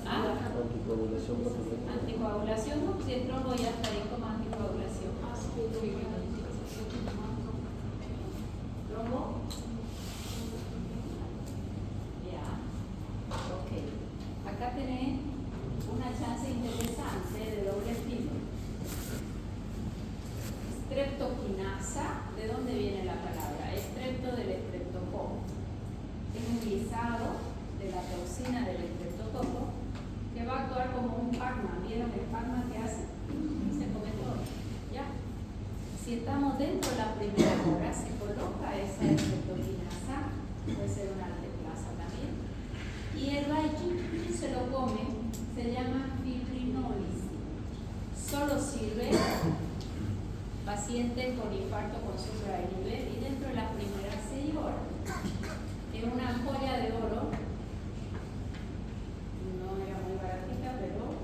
Anticoagulación profiláctica. Anticoagulación, no, si el trombo ya está ahí como anticoagulación. ¿Trombo? Ya. Ok. Acá tenés una chance interesante de doble filo. Streptokinasa, ¿de dónde viene la palabra? Strepto del estreptococo. Es un guisado de la toxina del estreptococo que va a actuar como un Pac-Man. ¿Vieron el Pac-Man que hace? Se come todo. ¿Ya? Si estamos dentro de la primera hora, se coloca esa streptokinasa, puede ser una alteplasa también. Y el Daikin se lo come, se llama fibrinólisis. Solo sirve pacientes con infarto con supradenivel y dentro de las primeras 6 horas. Es una ampolla de oro, no era muy baratita, pero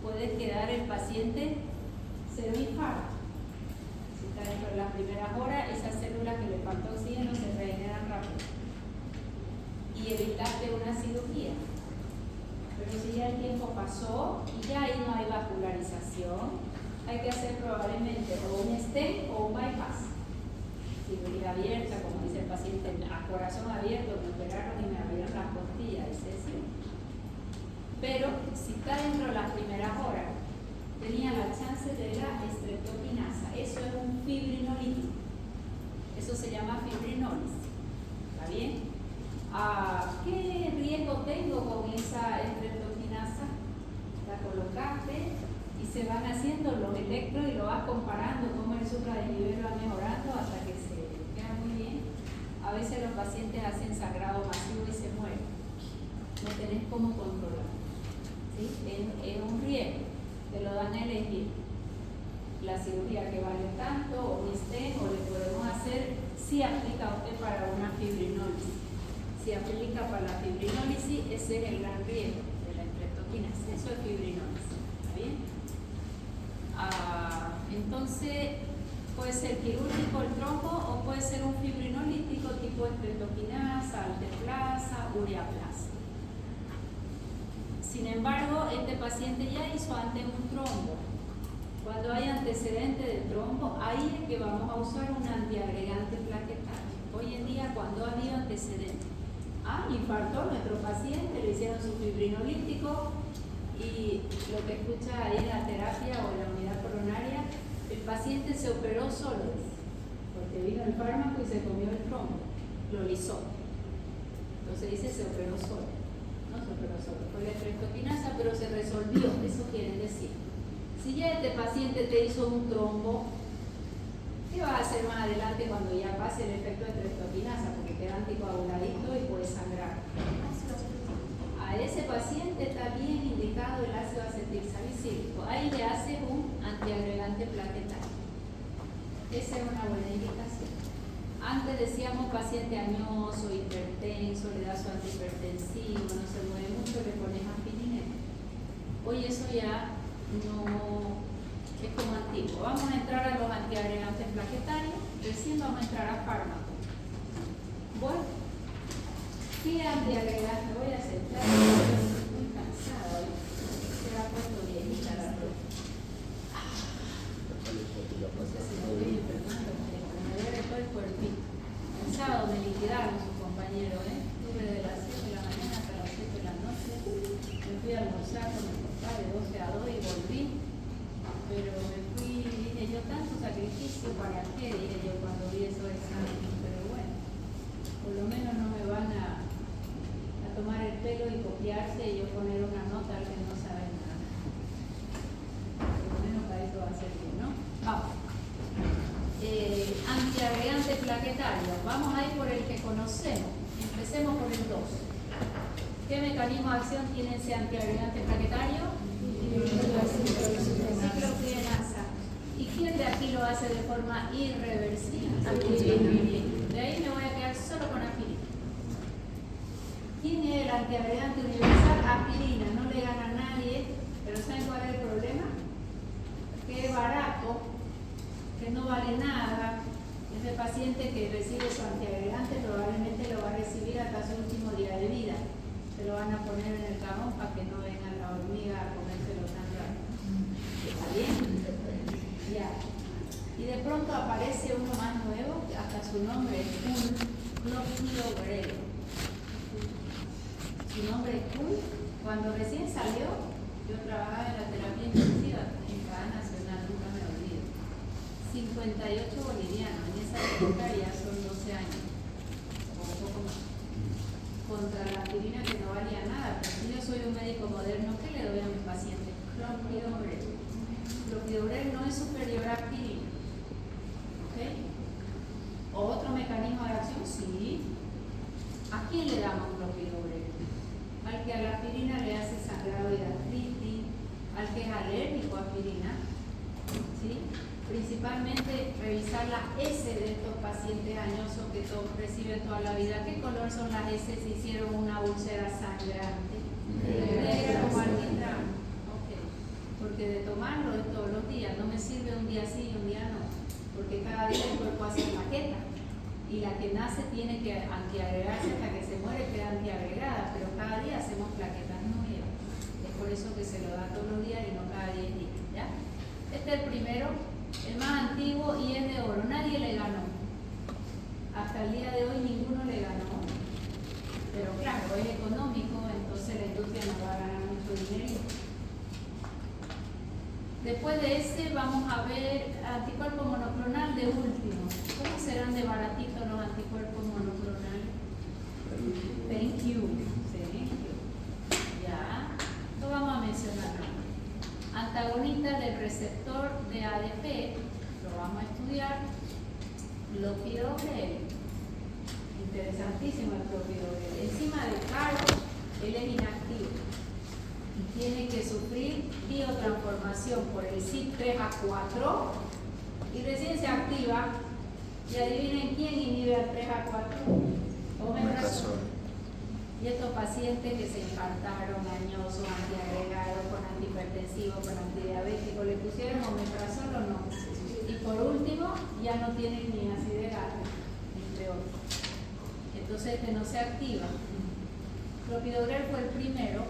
puede quedar el paciente cero infarto. Si está dentro de las primeras horas, esas células que le falta oxígeno se regeneran rápido y evitaste una cirugía. Pero si ya el tiempo pasó y ya ahí no hay vascularización, hay que hacer probablemente o un stent o un bypass. Cirugía abierta, como dice el paciente, a corazón abierto, me operaron y me abrieron las costillas, dice. Pero si está dentro de las primeras horas, tenía la chance de la streptokinasa. Eso es un fibrinolítico. Eso se llama fibrinólisis. ¿Está bien? ¿Qué riesgo tengo con esa streptokinasa? La colocaste y se van haciendo los electros y lo vas comparando cómo el supradenivel va mejorando hasta que se queda muy bien. A veces los pacientes hacen sangrado masivo y se mueren. No tenés cómo controlar. ¿Sí? Es un riesgo. Te lo dan a elegir. La cirugía que vale tanto o un stent o le podemos hacer si aplica a usted para una fibrinólisis. Si aplica para la fibrinólisis, ese es el gran riesgo de la streptokinasa. Eso es fibrinólisis. ¿Está bien? Entonces, puede ser quirúrgico el trombo o puede ser un fibrinolítico tipo streptokinasa, alteplasa, ureaplasa. Sin embargo, este paciente ya hizo antes un trombo. Cuando hay antecedente de trombo, ahí es que vamos a usar un antiagregante plaquetario. Hoy en día, cuando ha habido antecedente, infartó nuestro paciente, le hicieron su fibrinolítico y lo que escucha ahí en la terapia o en la unidad coronaria, el paciente se operó solo, porque vino el fármaco y se comió el trombo, lo lisó. Entonces dice se operó solo. No se operó solo, fue la streptokinasa, pero se resolvió, eso quiere decir. Si ya este paciente te hizo un trombo, ¿qué vas a hacer más adelante cuando ya pase el efecto de streptokinasa? Porque queda anticoaguladito y puede sangrar. A ese paciente está bien indicado el ácido acetilsalicílico. Ahí le haces un antiagregante plaquetario. Esa es una buena indicación. Antes decíamos paciente añoso, hipertenso, le das su antihipertensivo, no se mueve mucho, le pones aspirina. Hoy eso ya no es como antiguo. Vamos a entrar a los antiagregantes plaquetarios, recién vamos a entrar a fármacos. Bueno, ¿qué antiagregante voy a hacer? Claro, estoy muy cansada hoy. Se me ha puesto viejita la ropa. No sé si me estoy enfermando, porque me duele todo el cuerpito. Cansado de liquidarnos sus compañeros, Estuve de las 7 de la mañana hasta las 7 de la noche. Me fui a almorzar con mi papá de 12 a 2 y volví. Pero me fui, dije yo, tanto sacrificio, ¿para qué? Dije yo cuando vi esos exámenes. Pero bueno, por lo menos no me van a tomar el pelo y copiarse y yo poner una nota al que no sabe nada. Por lo menos para eso va a ser bien, ¿no? Vamos. plaquetario. Vamos a ir por el que conocemos. Empecemos por el 2. ¿Qué mecanismo de acción tiene ese antiagregante plaquetario? Ciclopienaza. ¿Y quién de aquí lo hace de forma irreversible? De ahí me voy a quedar solo con aspirina. ¿Quién es el antiagregante universal? Aspirina. No le gana a nadie, pero ¿saben cuál es el problema? Que es barato, que no vale nada. Ese paciente que recibe su antiagregante probablemente lo va a recibir hasta su último día de vida. Se lo van a poner en el cajón para que no venga la hormiga a comérselo tan rápido. ¿Está bien? Ya. Y de pronto aparece uno más nuevo, que hasta su nombre es clopidogrel. Su nombre es cool. Cuando recién salió, yo trabajaba en la terapia intensiva en cada nacional, nunca me olvido. 58 bolivianos, en esa época ya son 12 años, o un poco más. Contra la aspirina que no valía nada, pero si yo soy un médico moderno, ¿qué le doy a mis pacientes? Clopidogrel. Clopidogrel no es superior a aspirina. ¿Ok? ¿Otro mecanismo de acción? Sí. ¿A quién le damos clopidogrel? Al que a la aspirina le hace sangrado y artritis, al que es alérgico a aspirina, ¿sí? Principalmente revisar las S de estos pacientes añosos que todos reciben toda la vida. ¿Qué color son las S si hicieron una úlcera sangrante? Negra o alquitrán. Okay. Porque de tomarlo es todos los días, no me sirve un día sí y un día no, porque cada día el cuerpo hace plaquetas y la que nace tiene que antiagregarse hasta que se muere queda antiagregada, pero cada día hacemos plaquetas nuevas. Es por eso que se lo da todos los días y no cada 10 días. ¿Ya? Este es el primero, el más antiguo y es de oro. Nadie le ganó. Hasta el día de hoy ninguno le ganó. Pero claro, es económico, entonces la industria nos va a ganar mucho dinero. Después de ese vamos a ver anticuerpo monoclonal de último. ¿Cómo serán de baratitos los anticuerpos monoclonales? Thank you. Thank you. Ya. Lo vamos a mencionar. Antagonista del receptor de ADP, lo vamos a estudiar. Clopidogrel. Interesantísimo el clopidogrel. Encima de caro, él es inactivo. Y tiene que sufrir biotransformación por el CYP3A4 y recién se activa. Y adivinen quién inhibe al 3A4. Omeprazol. Y estos pacientes que se infartaron, añosos, antiagregados, con antihipertensivos, con antidiabéticos, ¿le pusieron omeprazol o no? Y por último, ya no tienen ni acidez gástrica, entre otros. Entonces este no se activa. Clopidogrel fue el primero.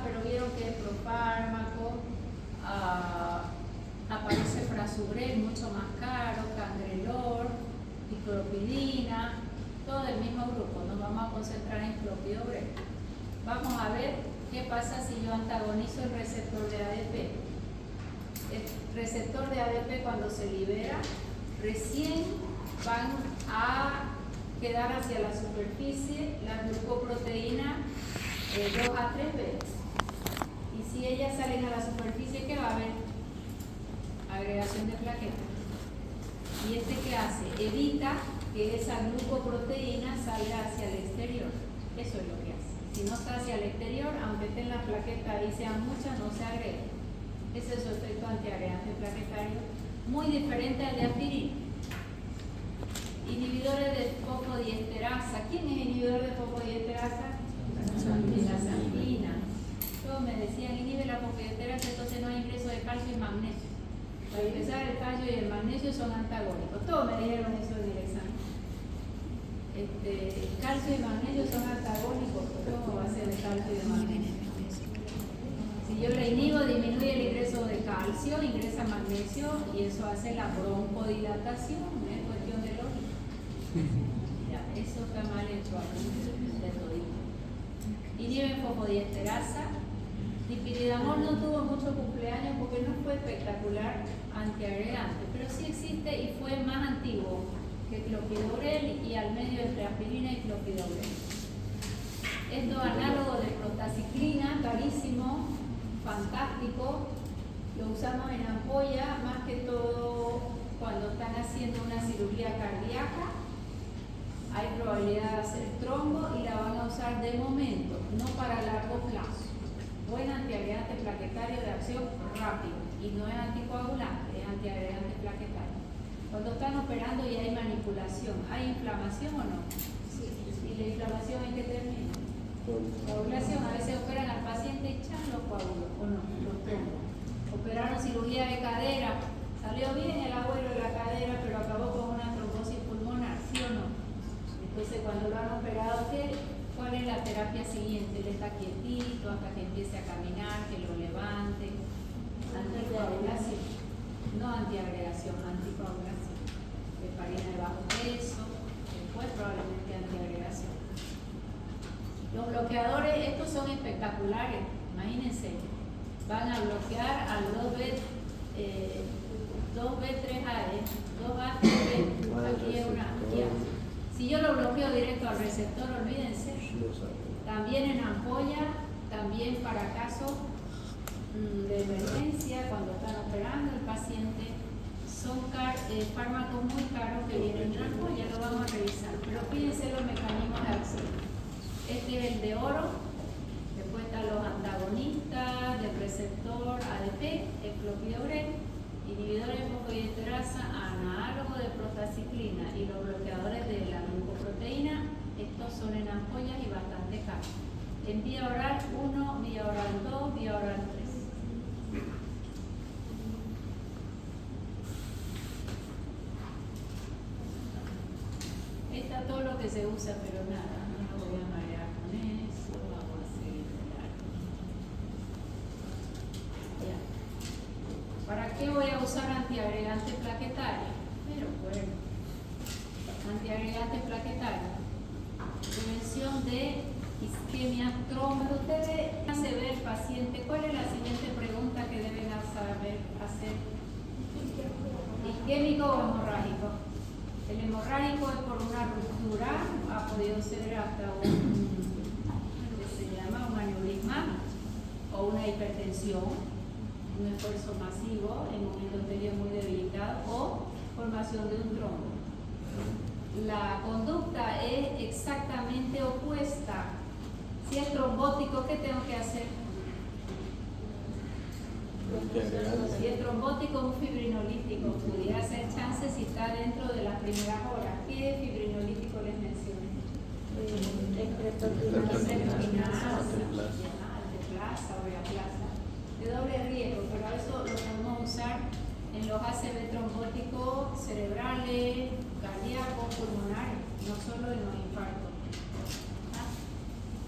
Pero vieron que es profármaco. Aparece Prasugrel, mucho más caro, Cangrelor, Ciclopidina, todo del mismo grupo. Nos vamos a concentrar en clopidogrel. Vamos a ver qué pasa si yo antagonizo el receptor de ADP. El receptor de ADP, cuando se libera, recién van a quedar hacia la superficie las glucoproteínas 2 a 3 veces. Y si ellas salen a la superficie, ¿qué va a haber? Agregación de plaquetas. ¿Y este qué hace? Evita que esa glucoproteína salga hacia el exterior. Eso es lo que hace. Si no está hacia el exterior, aunque estén las plaquetas y sean muchas, no se agrega. Ese es su efecto antiagregante plaquetario, muy diferente al de aspirina. Inhibidores de fosfodiesterasa. ¿Quién es inhibidor de fosfodiesterasa? La santina. Todos me decían, inhibe la fosfodiesterasa, entonces no hay ingreso de calcio y magnesio. Para ingresar el calcio y el magnesio son antagónicos. Todos me dijeron eso en el examen. Calcio y magnesio son antagónicos. ¿Cómo va a ser el calcio y el magnesio? Si yo le inhibo, disminuye el ingreso de calcio, ingresa magnesio y eso hace la broncodilatación. Es cuestión de lógica. Ya, eso está mal hecho de todito. Inhibe fosfodiesterasa. Dipiridamol no tuvo mucho cumpleaños porque no fue espectacular antiagregante, pero sí existe y fue más antiguo que clopidogrel y al medio entre aspirina y clopidogrel. Esto análogo de prostaciclina, carísimo, fantástico, lo usamos en ampolla más que todo cuando están haciendo una cirugía cardíaca, hay probabilidad de hacer trombo y la van a usar de momento, no para largo plazo. Buen antiagregante plaquetario de acción rápido y no es anticoagulante, es antiagregante plaquetario. Cuando están operando y hay manipulación, ¿hay inflamación o no? Sí. ¿Y la inflamación en qué termina? Coagulación. A veces operan al paciente y echan los coágulos, o no, los trombos. Operaron cirugía de cadera, salió bien el abuelo de la cadera, pero acabó con una trombosis pulmonar, ¿sí o no? Entonces cuando lo han operado, ¿cuál es la terapia siguiente? Él está quietito hasta que empiece a caminar, que lo levante. Anticoagulación, no antiagregación, anticoagulación. Heparina de bajo peso, después probablemente antiagregación. Los bloqueadores, estos son espectaculares, imagínense, van a bloquear al 2B3A, 2A, 3B, aquí es una guía. Si yo lo bloqueo directo al receptor, olvídense. También en ampolla, también para casos de emergencia, cuando están operando el paciente, son fármacos muy caros que vienen en ampolla, lo vamos a revisar. Pero fíjense los mecanismos de acción. Este es el de oro, después están los antagonistas del receptor ADP, el clopidogrel, inhibidores de fosfodiesterasa, análogo de prostaciclina y los bloqueadores de la glucoproteína. Estos son en ampollas y bastante caros. En vía oral 1, vía oral 2, vía oral 3. Está todo lo que se usa, pero nada, no me voy a marear con eso, vamos a seguir. Ya. ¿Para qué voy a usar antiagregante plaquetario? Pero bueno, antiagregante plaquetario, prevención de isquemia trombo. Ustedes se ve el paciente. ¿Cuál es la siguiente pregunta que deben saber hacer? ¿Isquémico o hemorrágico? El hemorrágico es por una ruptura, ha podido ser hasta que se llama un aneurisma o una hipertensión, un esfuerzo masivo en un endotelio muy debilitado o formación de un trombo. La conducta es exactamente opuesta. Si es trombótico, ¿qué tengo que hacer? Si es trombótico, un fibrinolítico pudiera ser chance si está dentro de las primeras horas. ¿Qué fibrinolítico les mencioné? Alteplasa o Reaplasa. De doble riesgo, pero eso lo podemos usar en los ACV trombóticos cerebrales, cardíacos, pulmonares, no solo en los infartos.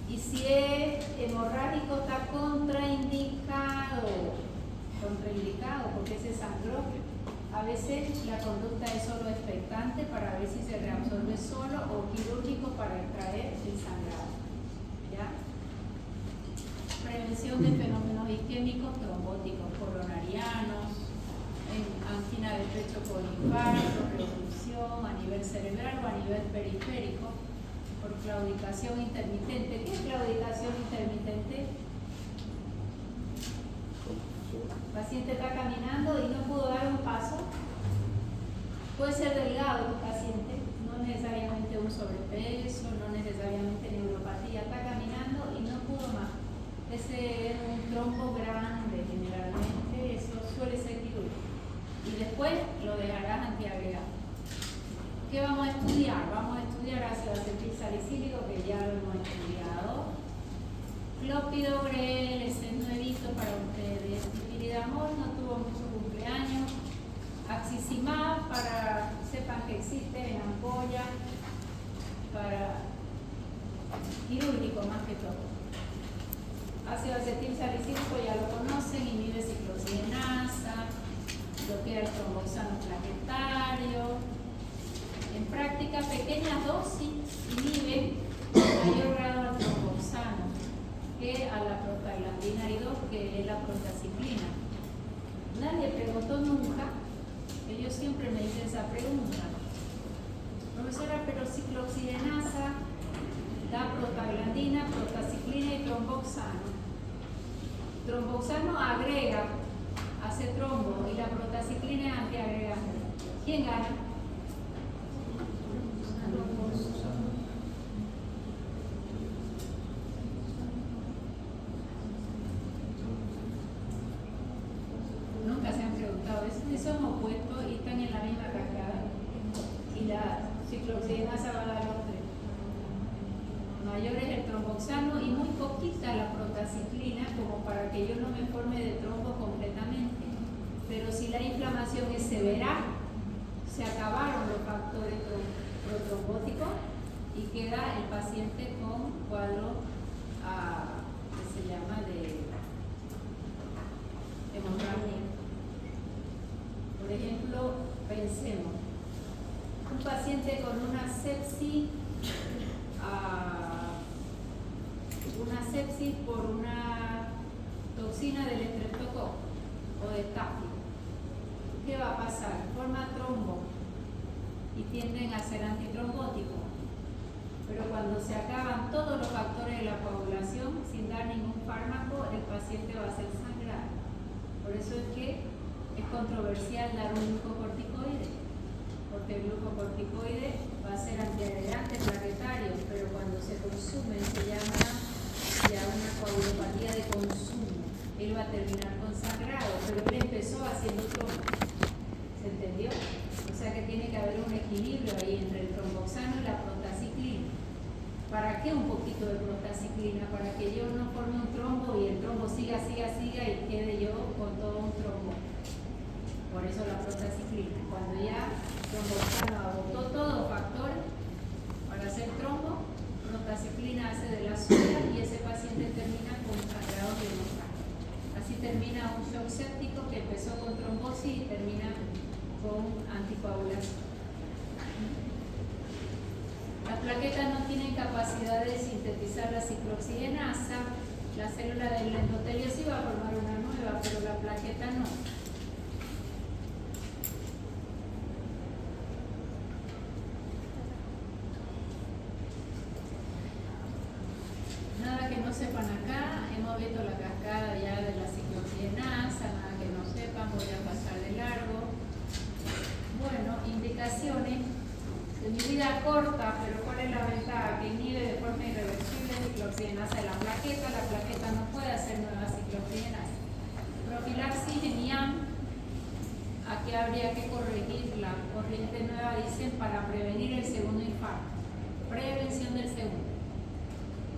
Y si es hemorrágico, está contraindicado porque se sangró. A veces la conducta es solo expectante para ver si se reabsorbe solo o quirúrgico para extraer el sangrado. ¿Ya? Prevención de fenómenos isquémicos trombóticos coronarianos, en angina de pecho por infarto, revolución a nivel cerebral o a nivel periférico por claudicación intermitente. ¿Qué es claudicación intermitente? El paciente está caminando y no pudo dar un paso. Puede ser delgado el paciente, no necesariamente un sobrepeso, no necesariamente neuropatía. Está caminando y no pudo más. Ese es un trombo grande generalmente, eso suele ser quirúrgico. Y después lo dejarás antiagregado. ¿Qué vamos a estudiar? Vamos a estudiar ácido acetil salicílico, que ya lo hemos estudiado. Clopidogrel, ese es nuevito para ustedes. Pipiridamol no tuvo mucho cumpleaños. Axicimab, para sepan que existe en ampolla, para quirúrgico más que todo. Ácido acetil salicílico ya lo conocen, inhibe ciclooxigenasa, bloquea el tromboxano plaquetario. En práctica, pequeñas dosis inhiben mayor grado al tromboxano que a la prostaglandina I2, que es la prostaciclina. Nadie preguntó nunca, que yo siempre me hice esa pregunta. Profesora, pero ciclooxigenasa da prostaglandina, prostaciclina y tromboxano. Tromboxano agrega, hace trombo, y la prostaciclina es antiagregante. ¿Quién gana? Nunca se han preguntado eso. Son opuestos y están en la misma cascada. Y la ciclooxigenasa va a dar los tres. Mayor es el tromboxano y muy poquita la prostaciclina como para que yo no me forme de trombo completamente. Pero si la inflamación es severa, se acabaron los factores protrombóticos y queda el paciente con cuadro que se llama de hemorragia. Por ejemplo, pensemos, un paciente con una sepsis por una toxina del estreptococo o de Staphylococcus. ¿Qué va a pasar? Forma trombo y tienden a ser antitrombóticos. Pero cuando se acaban todos los factores de la coagulación sin dar ningún fármaco, el paciente va a ser sangrado. Por eso es que es controversial dar un glucocorticoide, porque el glucocorticoide va a ser antiagregante plaquetario, pero cuando se consume se llama ya una coagulopatía de consumo. Él va a terminar con sangrado, pero él empezó haciendo trombo. ¿Se entendió? O sea que tiene que haber un equilibrio ahí entre el tromboxano y la prostaciclina. ¿Para qué un poquito de prostaciclina? Para que yo no forme un trombo y el trombo siga y quede yo con todo un trombo. Por eso la prostaciclina. Cuando ya tromboxano agotó todos los factores para hacer trombo, prostaciclina hace de la suya y ese paciente termina con sangrado de hemorragia. Así termina un shock séptico que empezó con trombosis y termina con anticoagulación. Las plaquetas no tienen capacidad de sintetizar la ciclooxigenasa. La célula del endotelio sí va a formar una nueva, pero la plaqueta no. Nada que no sepan acá, hemos visto la cascada ya de la ciclooxigenasa, nada que no sepan, voy a pasar de largo. Bueno, indicaciones. De mi vida corta, pero ¿cuál es la ventaja? Que inhibe de forma irreversible la ciclooxigenasa de la plaqueta no puede hacer nueva ciclooxigenasa. Profilaxis en IAM, aquí habría que corregir la corriente nueva, dicen, para prevenir el segundo infarto. Prevención del segundo.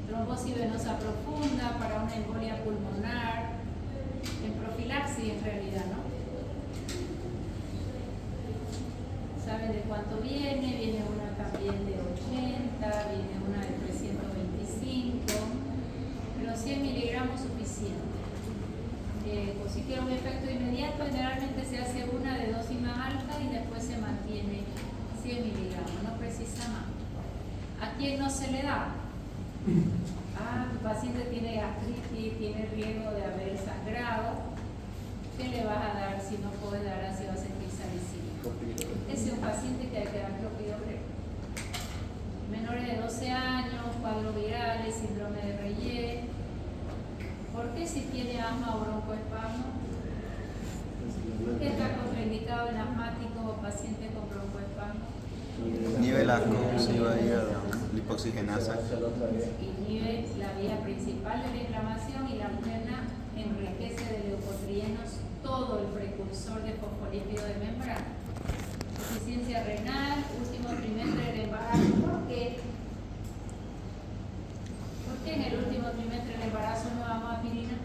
Trombosis venosa profunda para una embolia pulmonar, en profilaxis en realidad, ¿no? ¿Saben de cuánto viene? Viene una también de 80, viene una de 325, pero 100 miligramos suficiente. Pues si quiere un efecto inmediato, generalmente se hace una de dosis más alta y después se mantiene 100 miligramos, no precisa más. ¿A quién no se le da? Tu paciente tiene gastritis, tiene riesgo de haber sangrado. ¿Qué le vas a dar si no puedes dar ácido acetil salicílico? Ese es un paciente que hay que dar clopidogrel. Menores de 12 años, cuadros virales, síndrome de Reye. ¿Por qué si tiene asma o broncoespasmo? ¿Por qué está contraindicado en asmático o paciente con broncoespasmo? Inhibe la convulsiva y la lipoxigenasa. Inhibe la vía principal de la inflamación y la alterna enriquece de leucotrienos todo el precursor de fosfolípido de membrana. Insuficiencia renal, último trimestre del embarazo. ¿Por qué? ¿Por qué en el último trimestre del embarazo no damos aspirina?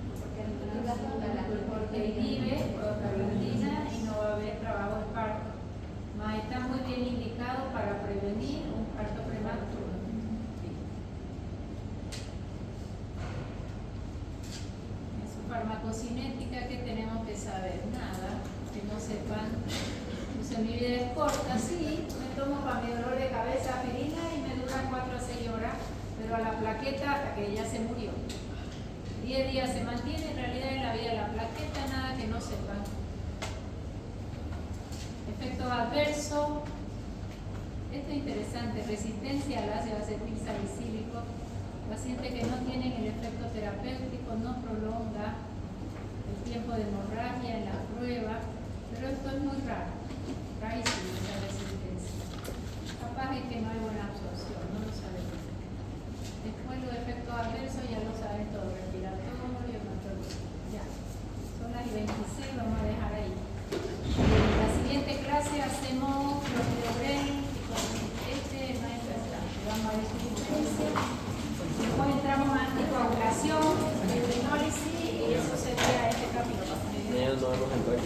Porque inhibe prostaglandina y no va a haber trabajo de parto. Más está muy bien indicado para prevenir un parto prematuro. En su farmacocinética, ¿qué tenemos que saber? Nada, que no sepan. Mi vida es corta, sí, me tomo para mi dolor de cabeza aspirina y me dura 4 a 6 horas, pero a la plaqueta hasta que ella se murió. 10 días se mantiene, en realidad en la vida de la plaqueta, nada que no sepan. Efectos adversos, esto es interesante, resistencia al ácido acetil salicílico, pacientes que no tienen el efecto terapéutico, no prolonga el tiempo de hemorragia en la prueba. Pero Pero esto es muy raro, rarísimo esta resistencia. Capaz es que no hay buena absorción, no lo sabemos. Después los efectos adversos ya lo saben todo, respiratorio, hematológico. Ya, son las 26, vamos a dejar ahí. En la siguiente clase hacemos los de Obrel, este no es importante, vamos a ver su diferencia. Después entramos a anticoagulación, hidrólisis y eso sería este capítulo. No vemos en práctica.